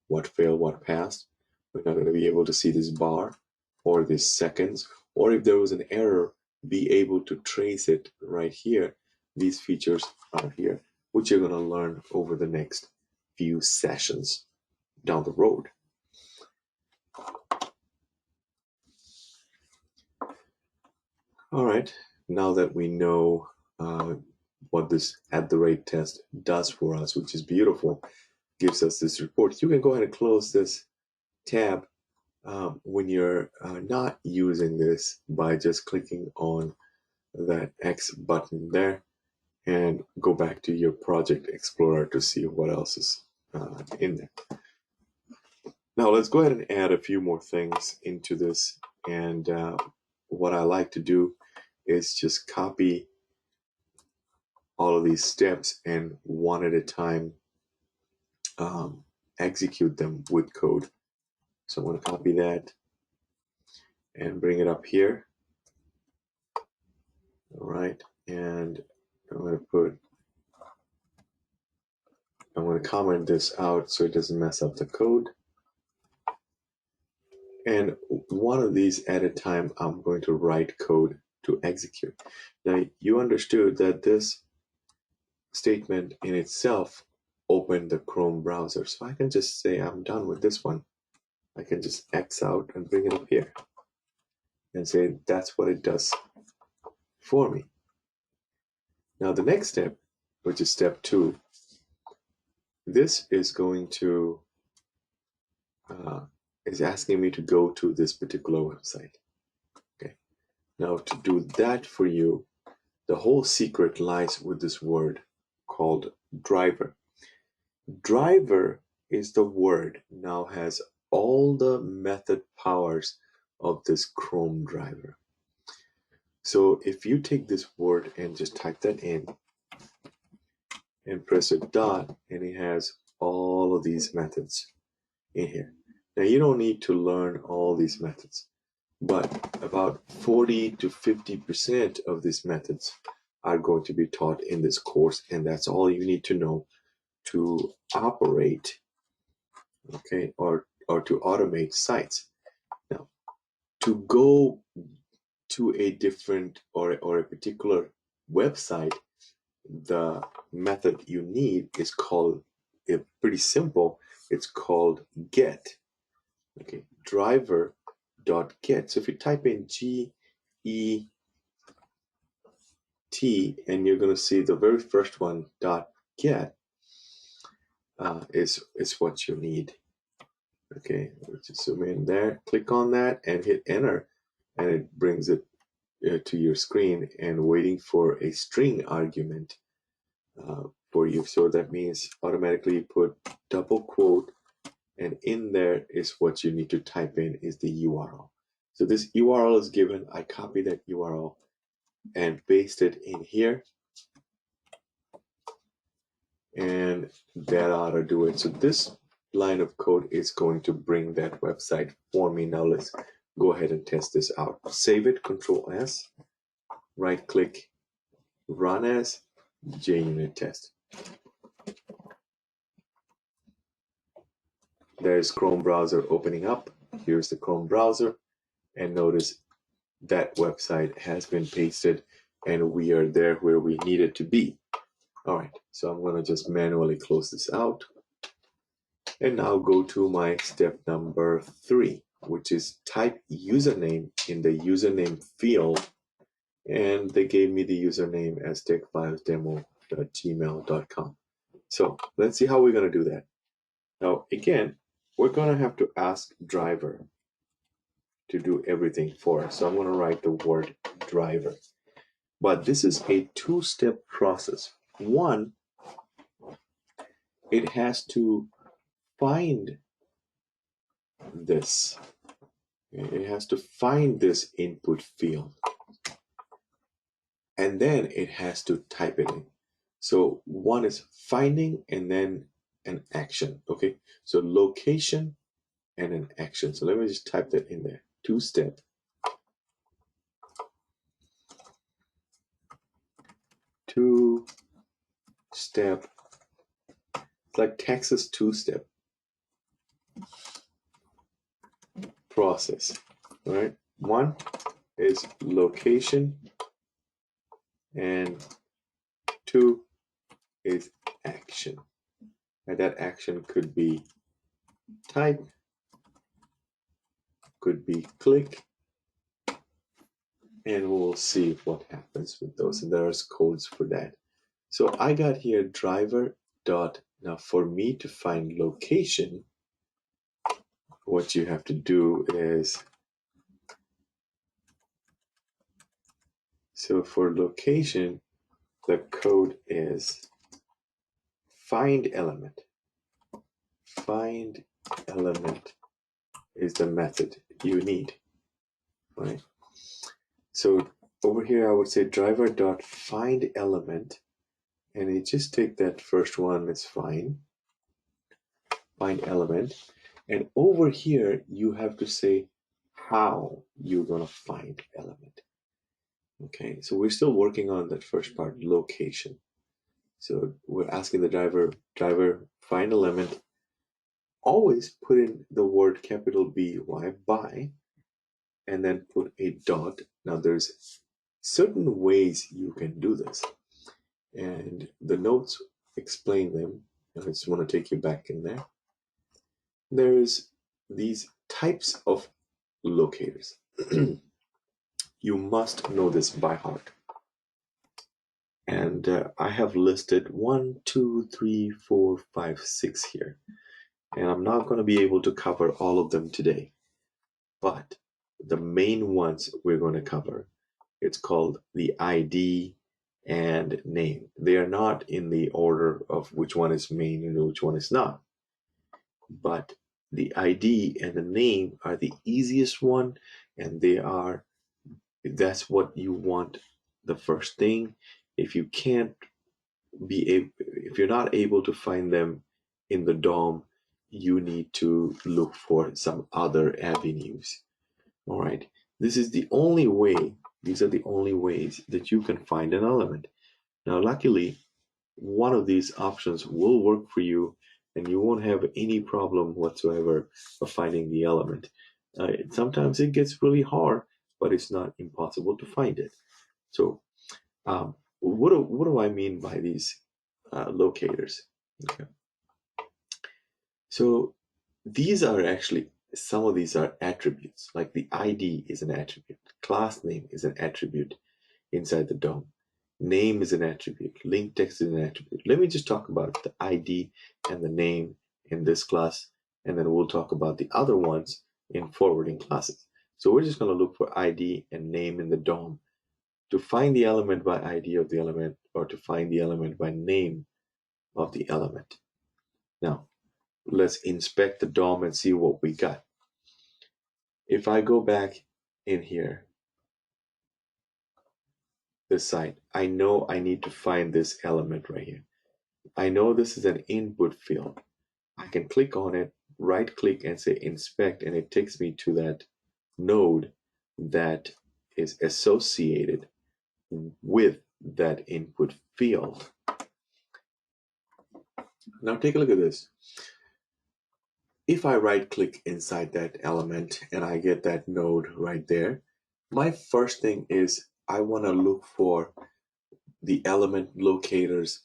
what failed, what passed. We're not going to be able to see this bar or these seconds, or if there was an error, be able to trace it right here. These features are here, which you're going to learn over the next few sessions down the road. All right, now that we know what this @test does for us, which is beautiful, gives us this report, you can go ahead and close this tab when you're not using this by just clicking on that X button there and go back to your Project Explorer to see what else is in there. Now let's go ahead and add a few more things into this, and what I like to do is just copy all of these steps and one at a time execute them with code. So I'm going to copy that and bring it up here. All right, and I'm going to comment this out so it doesn't mess up the code. And one of these at a time, I'm going to write code to execute. Now, you understood that this statement in itself opened the Chrome browser. So I can just say I'm done with this one. I can just X out and bring it up here and say that's what it does for me. Now, the next step, which is step 2, this is going to is asking me to go to this particular website. Okay. Now, to do that for you, the whole secret lies with this word called driver. Driver is the word now has all the method powers of this Chrome driver. So if you take this word and just type that in and press a dot, and it has all of these methods in here. Now you don't need to learn all these methods, but about 40 to 50% of these methods are going to be taught in this course, and that's all you need to know to operate, okay, or to automate sites. Now, to go to a different or a particular website, the method you need is called, pretty simple, it's called get. Okay, driver dot get. So if you type in GET, and you're going to see the very first one, dot get, is what you need. Okay, let's just zoom in there, click on that and hit enter, and it brings it to your screen and waiting for a string argument for you. So that means automatically put double quote, and in there is what you need to type in is the URL. So this URL is given, I copy that URL and paste it in here, and that ought to do it. So this line of code is going to bring that website for me. Now let's go ahead and test this out. Save it, Control S, right click, run as JUnit test. There's Chrome browser opening up. Here's the Chrome browser, and notice that website has been pasted and we are there where we need it to be. All right, so I'm going to just manually close this out and now go to my step number 3, which is type username in the username field, and they gave me the username as techfilesdemo.gmail.com. So let's see how we're going to do that. Now again, we're going to have to ask driver to do everything for us. So I'm going to write the word driver. But this is a 2-step process. One, it has to find this. It has to find this input field. And then it has to type it in. So one is finding and then an action. Okay, so location and an action. So let me just type that in there. 2-step. 2-step. It's like Texas 2-step process. All right. One is location, and 2 is action. And that action could be type, could be click, and we'll see what happens with those. And there's codes for that. So I got here driver dot. Now for me to find location, what you have to do is, so for location, the code is find element. Find element is the method you need, right? So over here, I would say driver dot find element, and you just take that first one, it's fine. Find element. And over here, you have to say how you're going to find element. Okay, so we're still working on that first part, location. So we're asking the driver, find element. Always put in the word capital BY, by, and then put a dot. Now there's certain ways you can do this, and the notes explain them. And I just want to take you back in there. There's these types of locators. You must know this by heart. And I have listed 1, 2, 3, 4, 5, 6 here. And I'm not going to be able to cover all of them today. But the main ones we're going to cover, it's called the ID and name. They are not in the order of which one is main and which one is not. But the ID and the name are the easiest one, and that's what you want the first thing. If you can't if you're not able to find them in the DOM, you need to look for some other avenues. All right. These are the only ways that you can find an element. Now, luckily, one of these options will work for you, and you won't have any problem whatsoever of finding the element. Sometimes it gets really hard, but it's not impossible to find it. So, what do I mean by these locators? Okay. So these are actually, some of these are attributes, like the ID is an attribute, class name is an attribute inside the DOM, name is an attribute, link text is an attribute. Let me just talk about the ID and the name in this class, and then we'll talk about the other ones in forwarding classes. So we're just going to look for ID and name in the DOM to find the element by ID of the element, or to find the element by name of the element. Now, let's inspect the DOM and see what we got. If I go back in here, this side, I know I need to find this element right here. I know this is an input field. I can click on it, right click and say inspect, and it takes me to that node that is associated with that input field. Now take a look at this. If I right click inside that element and I get that node right there, my first thing is I want to look for the element locators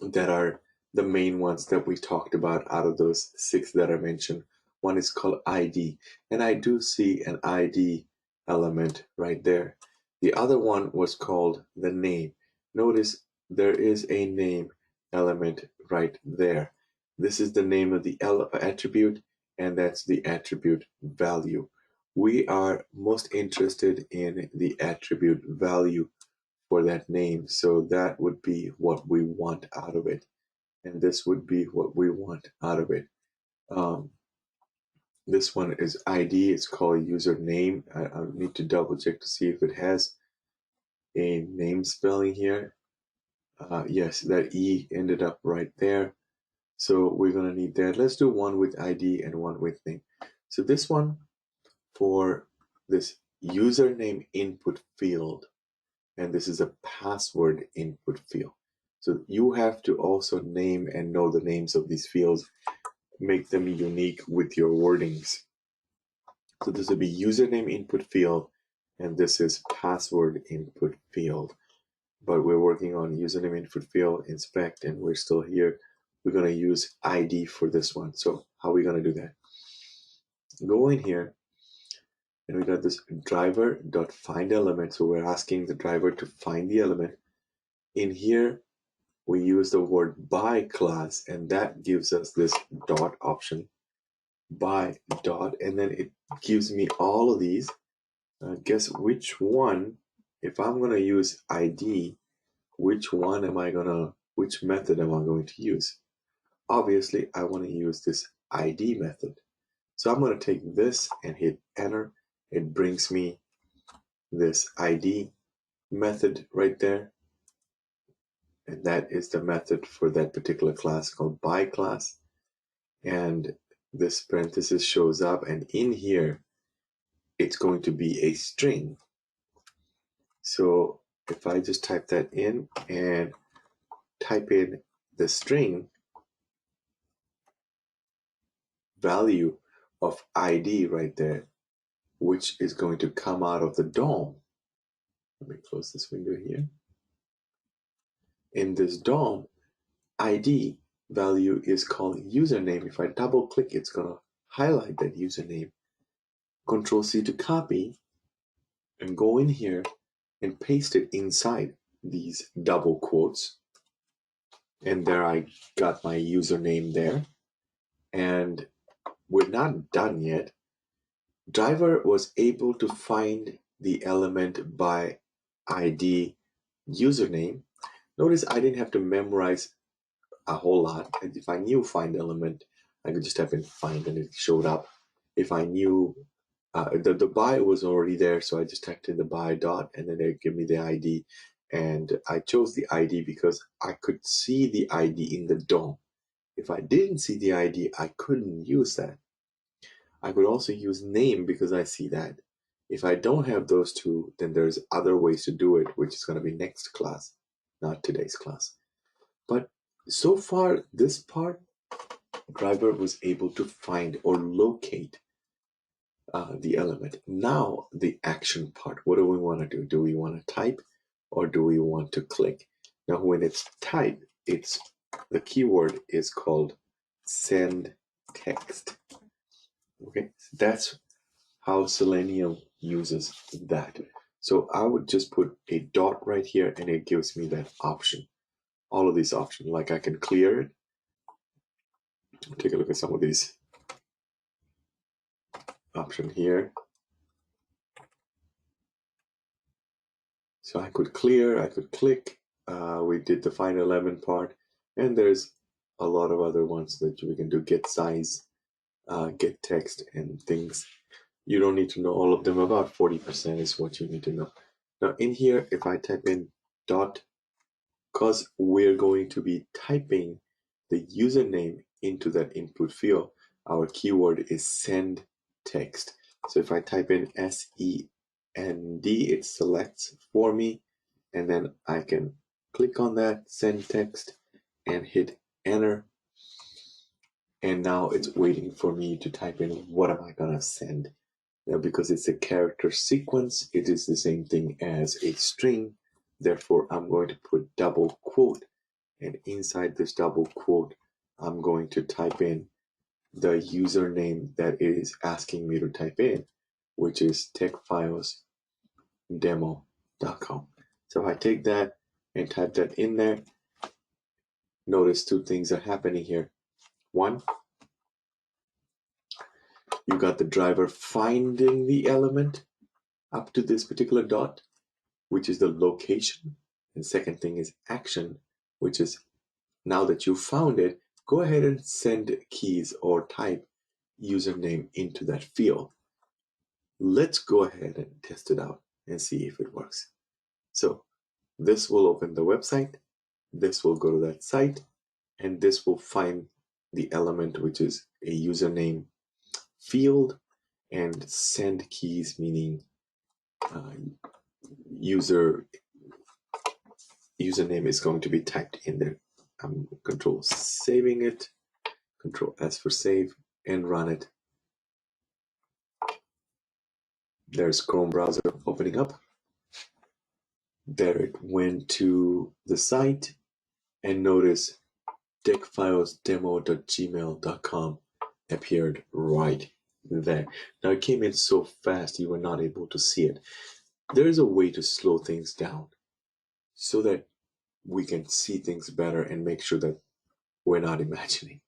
that are the main ones that we talked about out of those 6 that I mentioned. One is called ID, and I do see an ID element right there. The other one was called the name. Notice there is a name element right there. This is the name of the attribute, and that's the attribute value. We are most interested in the attribute value for that name, so that would be what we want out of it, and this would be what we want out of it. Um, this one is ID. It's called username. I need to double check to see if it has a name spelling here. Yes, that E ended up right there. So we're going to need that. Let's do one with ID and one with name. So this one, for this username input field, and this is a password input field. So you have to also name and know the names of these fields, make them unique with your wordings. So this would be username input field, and this is password input field. But we're working on username input field, inspect, and we're still here. We're going to use ID for this one. So how are we going to do that? Go in here, and we got this driver.find element. So we're asking the driver to find the element. In here, we use the word by class, and that gives us this dot option, by dot, and then it gives me all of these. Guess which one, if I'm going to use ID, which method am I going to use? Obviously, I want to use this ID method. So I'm going to take this and hit enter. It brings me this ID method right there. And that is the method for that particular class called by class. And this parenthesis shows up, and in here, it's going to be a string. So if I just type that in and type in the string value of ID right there, which is going to come out of the DOM. Let me close this window here. In this DOM, ID value is called username. If I double click, it's going to highlight that username. Control C to copy and go in here and paste it inside these double quotes. And there I got my username there. And we're not done yet. Driver was able to find the element by ID username. Notice I didn't have to memorize a whole lot. And if I knew find element, I could just type in find and it showed up. If I knew the by was already there, so I just typed in the by dot and then they give me the ID. And I chose the ID because I could see the ID in the DOM. If I didn't see the ID, I couldn't use that. I could also use name because I see that. If I don't have those two, then there's other ways to do it, which is going to be next class, not today's class. But so far, this part, Driver was able to find or locate the element. Now, the action part. What do we want to do? Do we want to type or do we want to click? Now, when it's type, the keyword is called send text. Okay, that's how Selenium uses that. So I would just put a dot right here and it gives me that option. All of these options, like I can clear it. Take a look at some of these options here. So I could clear, I could click. We did the find element part, and there's a lot of other ones that we can do. Get size, get text, and things. You don't need to know all of them. About 40% is what you need to know. Now in here, if I type in dot, because we're going to be typing the username into that input field, our keyword is send text. So if I type in SEND, it selects for me, and then I can click on that send text and hit enter. And now it's waiting for me to type in what am I gonna send. Now, because it's a character sequence, it is the same thing as a string. Therefore, I'm going to put double quote, and inside this double quote, I'm going to type in the username that it is asking me to type in, which is techfilesdemo.com. So if I take that and type that in there, notice two things are happening here. One, you got the driver finding the element up to this particular dot, which is the location. And second thing is action, which is now that you found it, go ahead and send keys or type username into that field. Let's go ahead and test it out and see if it works. So this will open the website, this will go to that site, and this will find the element, which is a username field, and send keys, meaning username is going to be typed in there. I'm control saving it, control S for save, and run it. There's Chrome browser opening up. There it went to the site, and notice techfilesdemo.gmail.com appeared right there. Now it came in so fast you were not able to see it. There is a way to slow things down so that we can see things better and make sure that we're not imagining.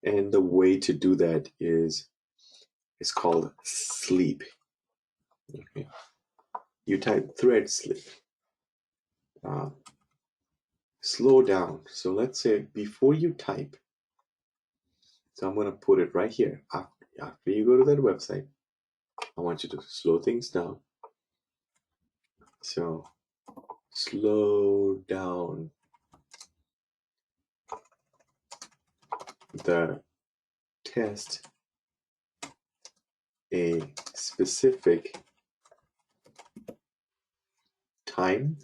And the way to do that is it's called sleep. Okay. You type thread sleep. Slow down. So let's say before you type, so I'm going to put it right here. After you go to that website, I want you to slow things down. So slow down the test a specific time,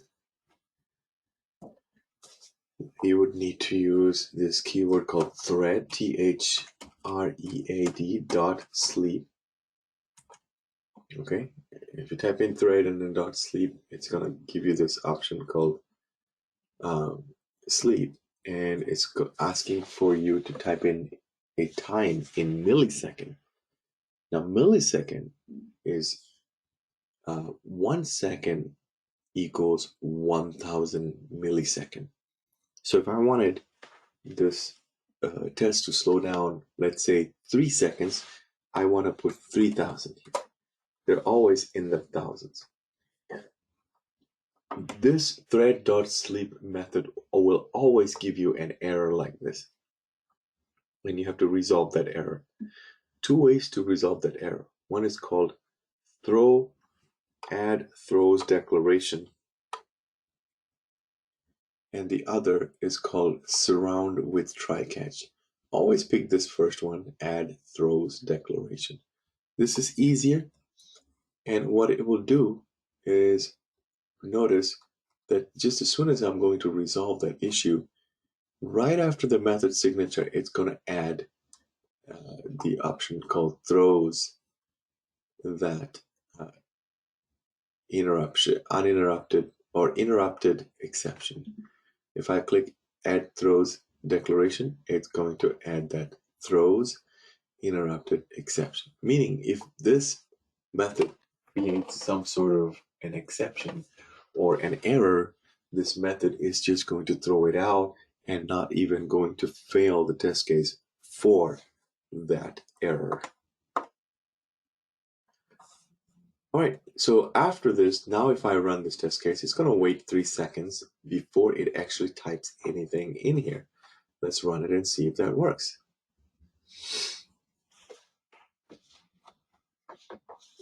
you would need to use this keyword called thread, thread dot sleep. Okay, if you type in thread and then dot sleep, it's gonna give you this option called sleep, and it's asking for you to type in a time in millisecond. Now, millisecond is 1 second equals 1000 millisecond. So if I wanted this test to slow down, let's say 3 seconds, I want to put 3000 here. They're always in the thousands. This thread.sleep method will always give you an error like this, and you have to resolve that error. Two ways to resolve that error. One is called add throws declaration, and the other is called surround with try catch. Always pick this first one, add throws declaration. This is easier, and what it will do is, notice that just as soon as I'm going to resolve that issue, right after the method signature, it's going to add the option called throws that uninterrupted or interrupted exception. If I click add throws declaration, it's going to add that throws interrupted exception. Meaning if this method creates some sort of an exception or an error, this method is just going to throw it out and not even going to fail the test case for that error. All right, so after this, now if I run this test case, it's going to wait 3 seconds before it actually types anything in here. Let's run it and see if that works.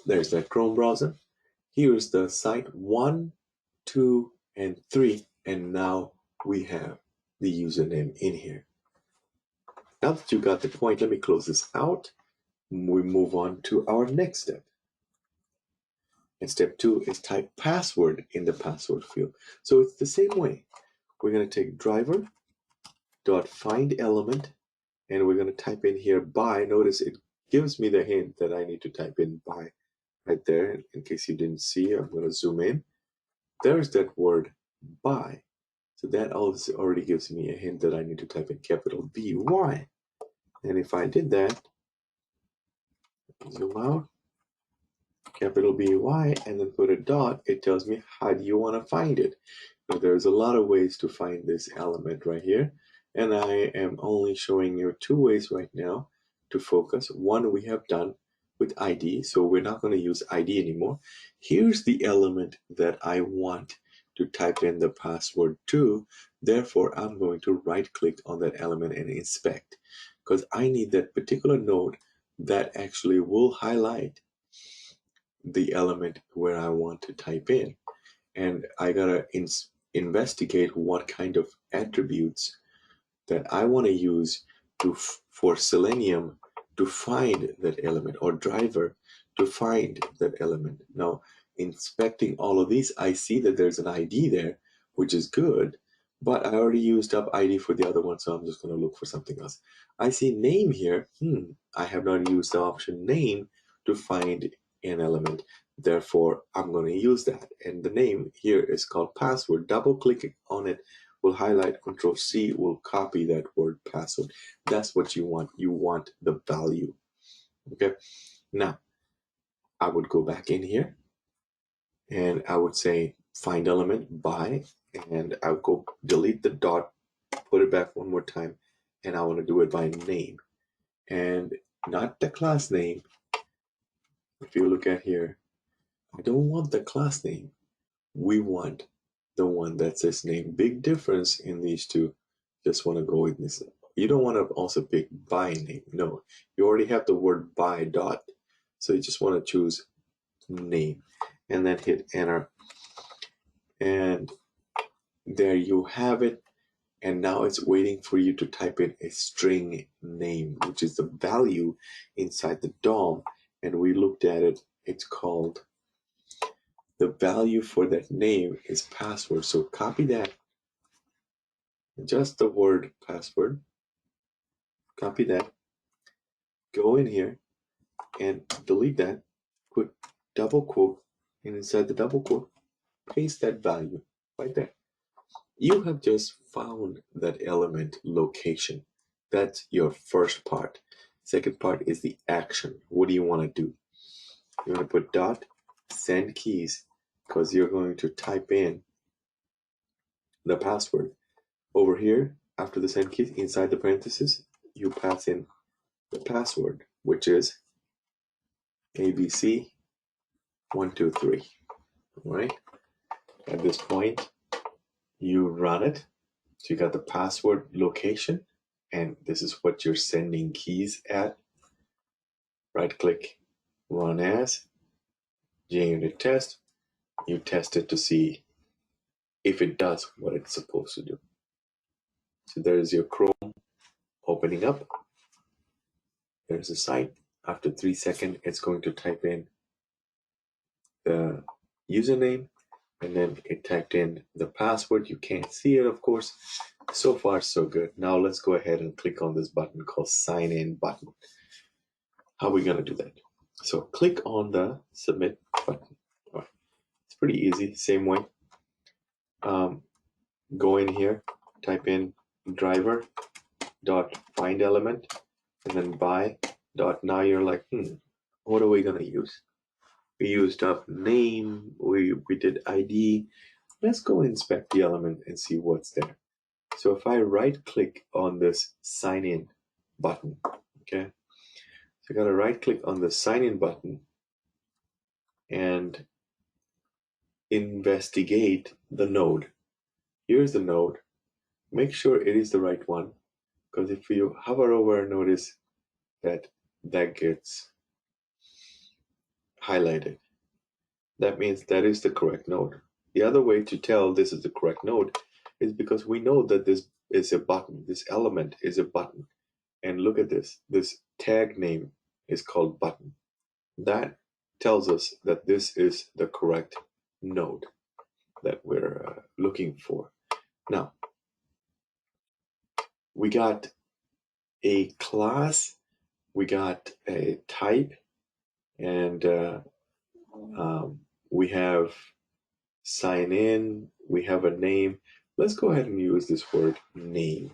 There's that Chrome browser. Here's the site 1, 2, and 3, and now we have the username in here. Now that you got the point, let me close this out. We move on to our next step. And step 2 is type password in the password field. So it's the same way. We're going to take driver.findElement, and we're going to type in here by. Notice it gives me the hint that I need to type in by right there. In case you didn't see, I'm going to zoom in. There's that word by. So that already gives me a hint that I need to type in capital B-Y. And if I did that, zoom out, capital B-Y, and then put a dot, it tells me how do you want to find it. Now there's a lot of ways to find this element right here, and I am only showing you 2 ways right now to focus. One we have done with ID, so we're not going to use ID anymore. Here's the element that I want to type in the password to. Therefore, I'm going to right click on that element and inspect, because I need that particular node that actually will highlight the element where I want to type in. And I gotta investigate what kind of attributes that I want to use for Selenium to find that element, or driver to find that element. Now, inspecting all of these, I see that there's an ID there, which is good, but I already used up ID for the other one, so I'm just going to look for something else. I see name here. I have not used the option name to find an element. Therefore, I'm going to use that. And the name here is called password. Double clicking on it will highlight. Control C will copy that word password. That's what you want. You want the value. Okay. Now, I would go back in here and I would say find element by, and I would go delete the dot, put it back one more time, and I want to do it by name and not the class name. If you look at here, I don't want the class name. We want the one that says name. Big difference in these two. Just want to go with this. You don't want to also pick by name. No, you already have the word by dot. So you just want to choose name and then hit enter. And there you have it. And now it's waiting for you to type in a string name, which is the value inside the DOM. And we looked at it. It's called, the value for that name is password. So copy that, just the word password. Copy that, go in here and delete that, put double quote, and inside the double quote, paste that value right there. You have just found that element location. That's your first part. Second part is the action. What do you want to do? You want to put dot send keys, because you're going to type in the password. Over here, after the send keys, inside the parentheses, you pass in the password, which is ABC123. All right. At this point, you run it. So you got the password location, and this is what you're sending keys at. Right click, run as JUnit test. You test it to see if it does what it's supposed to do. So there's your Chrome opening up. There's a site. After 3 seconds, it's going to type in the username, and then it typed in the password. You can't see it, of course. So far, so good. Now let's go ahead and click on this button called sign in button. How are we going to do that? So click on the submit button. All right. It's pretty easy, same way. Go in here, type in driver dot find element, and then by dot. Now you're like, what are we going to use? We used up name, we did ID. Let's go inspect the element and see what's there. So if I right click on this sign in button, okay, so I got to right click on the sign in button and investigate the node. Here's the node. Make sure it is the right one, because if you hover over, notice that that gets highlighted. That means that is the correct node. The other way to tell this is the correct node is because we know that this is a button. This element is a button. And look at this. This tag name is called button. That tells us that this is the correct node that we're looking for. Now, we got a class, we got a type, and we have sign in, we have a name. Let's go ahead and use this word name,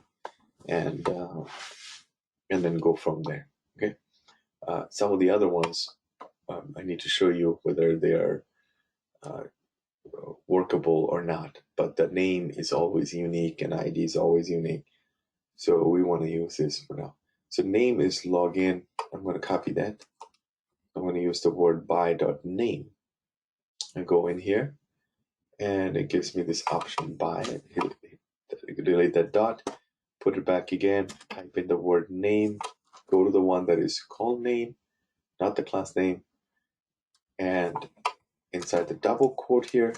and then go from there. Okay. Some of the other ones, I need to show you whether they are uh, workable or not. But the name is always unique, and ID is always unique. So we want to use this for now. So name is login. I'm going to copy that. I'm going to use the word by.name and go in here, and it gives me this option by. Delete that dot, put it back again, type in the word name, go to the one that is called name, not the class name, and inside the double quote here,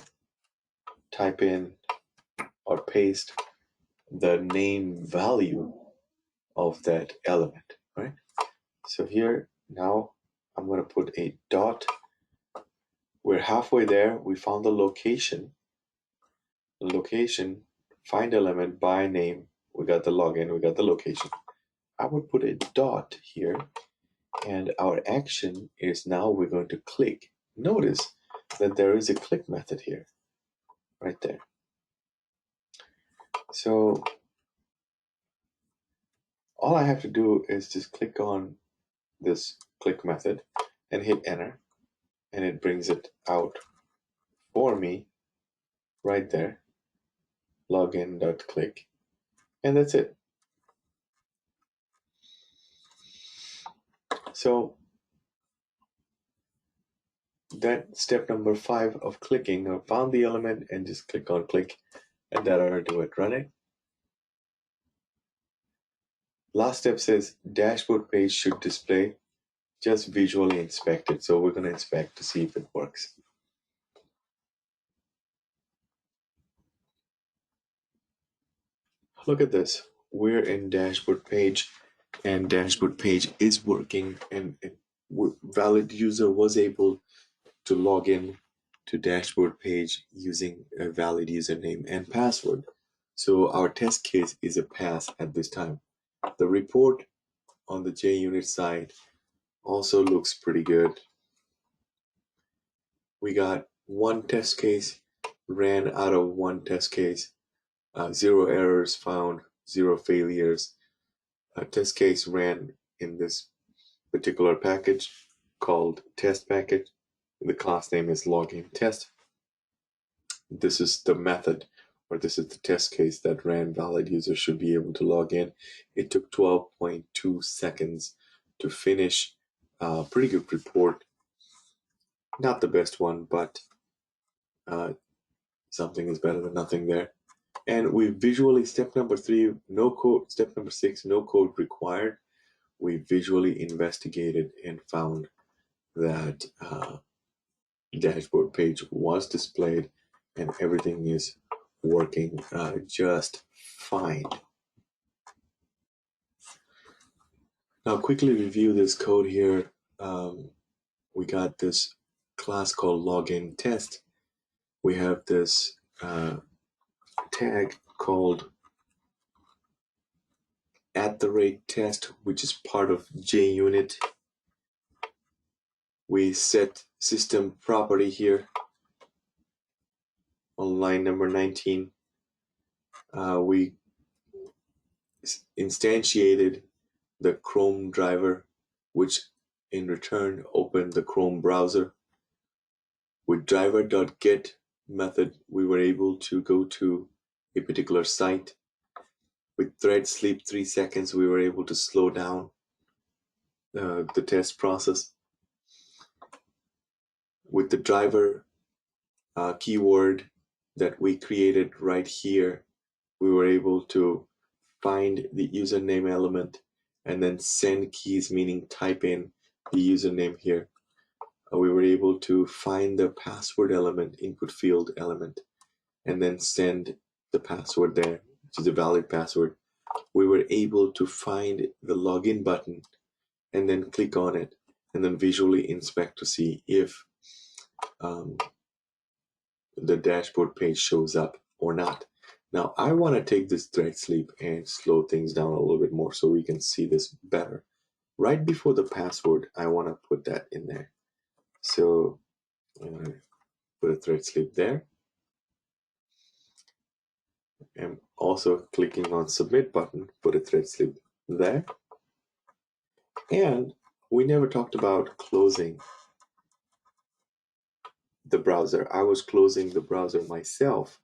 type in or paste the name value of that element, right? So here, now I'm going to put a dot. We're halfway there. We found the location. The location, find element by name. We got the login, we got the location. I would put a dot here, and our action is now we're going to click. Notice that there is a click method here, right there. So all I have to do is just click on this click method and hit enter, and it brings it out for me right there. Login.click, and that's it. So that step number 5 of clicking, I found the element and just click on click, and that ought to do it. Run it. Last step says dashboard page should display. Just visually inspect it. So we're going to inspect to see if it works. look at this. We're in dashboard page, and dashboard page is working, and valid user was able to log in to dashboard page using a valid username and password. So our test case is a pass at this time. The report on the JUnit side also looks pretty good. We got one test case, ran out of one test case, 0 errors found, 0 failures. A test case ran in this particular package called test package. The class name is login test. This is the method, or this is the test case that ran. Valid user should be able to log in. It took 12.2 seconds to finish. Pretty good report. Not the best one, but something is better than nothing there. And we visually, step number 3, no code. Step number 6, no code required. We visually investigated and found that dashboard page was displayed and everything is working just fine. Now quickly review this code here. We got this class called login test. We have this tag called @test, which is part of JUnit. We set system property here on line number 19. We instantiated the Chrome driver, which in return opened the Chrome browser. With driver.get method, we were able to go to a particular site. With thread sleep 3 seconds, we were able to slow down the test process. With the driver keyword that we created right here, we were able to find the username element and then send keys, meaning type in the username here. We were able to find the password element, input field element, and then send the password there, which is a valid password. We were able to find the login button and then click on it and then visually inspect to see if the dashboard page shows up or not. Now I want to take this thread sleep and slow things down a little bit more so we can see this better. Right before the password, I want to put that in there. So I'm going to put a thread sleep there. I'm also clicking on submit button, put a thread sleep there. And we never talked about closing the browser. I was closing the browser myself.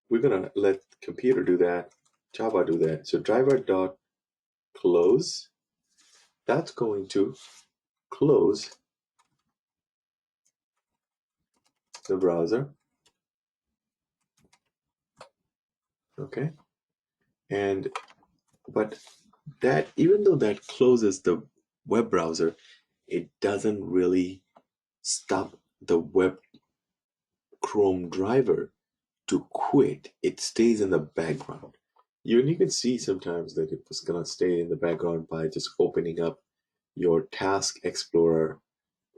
We're going to let the computer do that, Java do that. So driver.close, that's going to close the browser. Okay. But that, even though that closes the web browser, it doesn't really stop the web Chrome driver to quit. It stays in the background. You can see sometimes that it was gonna stay in the background by just opening up your task explorer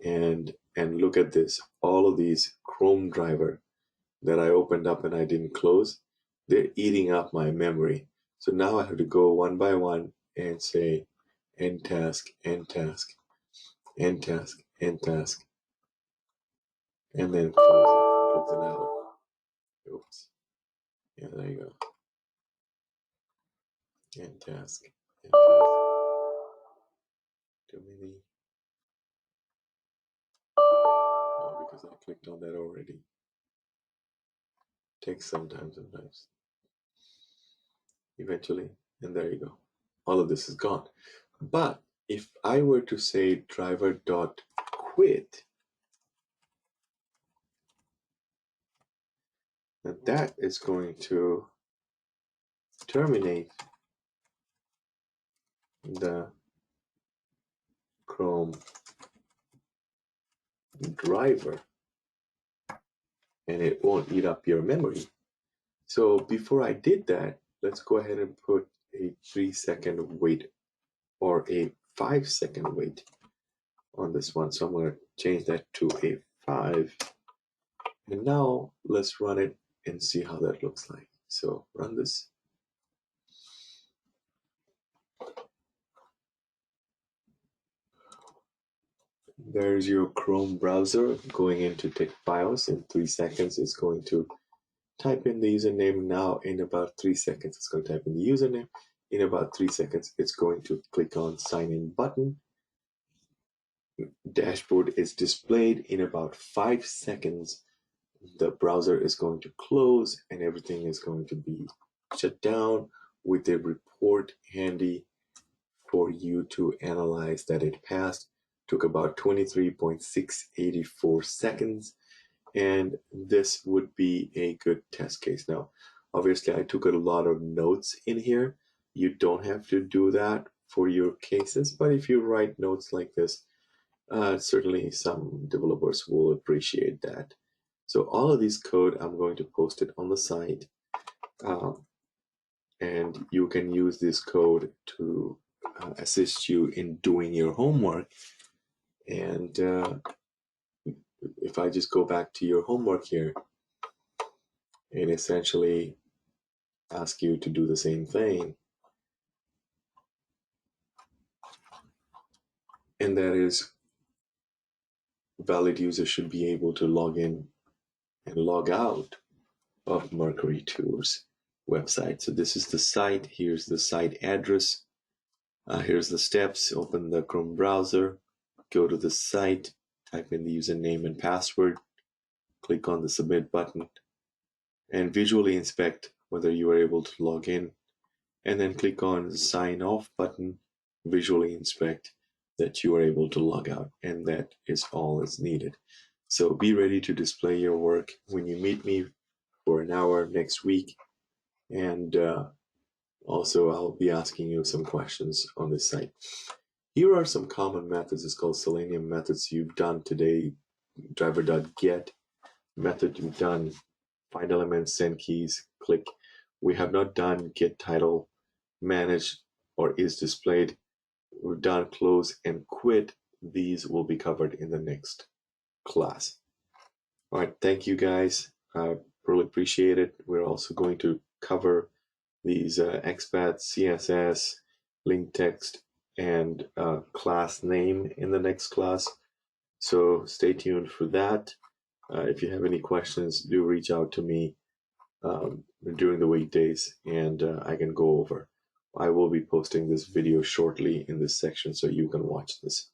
and look at this. All of these Chrome driver that I opened up and I didn't close, they're eating up my memory. So now I have to go one by one and say end task, end task, end task, end task, and then close it out. Oops. Yeah, there you go. End task, end task. Too many. Oh, because I clicked on that already. Takes some time sometimes. Eventually, and there you go. All of this is gone. But if I were to say driver.quit, then that is going to terminate the Chrome driver and it won't eat up your memory. So before I did that, let's go ahead and put a 3-second wait or a 5-second wait on this one. So I'm going to change that to a 5. And now let's run it and see how that looks like. So run this. There's your Chrome browser going into text files. In 3 seconds, it's going to type in the username. Now in about 3 seconds, it's going to type in the username. In about 3 seconds, it's going to click on sign in button. Dashboard is displayed. In about 5 seconds. The browser is going to close and everything is going to be shut down with a report handy for you to analyze that it passed. Took about 23.684 seconds, and this would be a good test case. Now, obviously, I took a lot of notes in here. You don't have to do that for your cases, but if you write notes like this, certainly some developers will appreciate that. So all of this code, I'm going to post it on the site, and you can use this code to assist you in doing your homework. And if I just go back to your homework here and essentially ask you to do the same thing, and that is valid users should be able to log in and log out of Mercury Tours website. So this is the site. Here's the site address. Here's the steps. Open the Chrome browser, go to the site, type in the username and password, click on the submit button, and visually inspect whether you are able to log in, and then click on the sign off button, visually inspect that you are able to log out, and that is all that's needed. So be ready to display your work when you meet me for an hour next week, and also I'll be asking you some questions on this site. Here are some common methods. It's called Selenium methods you've done today. Driver.get method you've done. Find elements, send keys, click. We have not done get title, manage, or is displayed. We've done close and quit. These will be covered in the next class. All right, thank you guys. I really appreciate it. We're also going to cover these expat, CSS, link text, and class name in the next class. So stay tuned for that. If you have any questions, do reach out to me during the weekdays, and I can go over. I will be posting this video shortly in this section so you can watch this.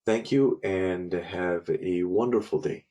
Thank you and have a wonderful day.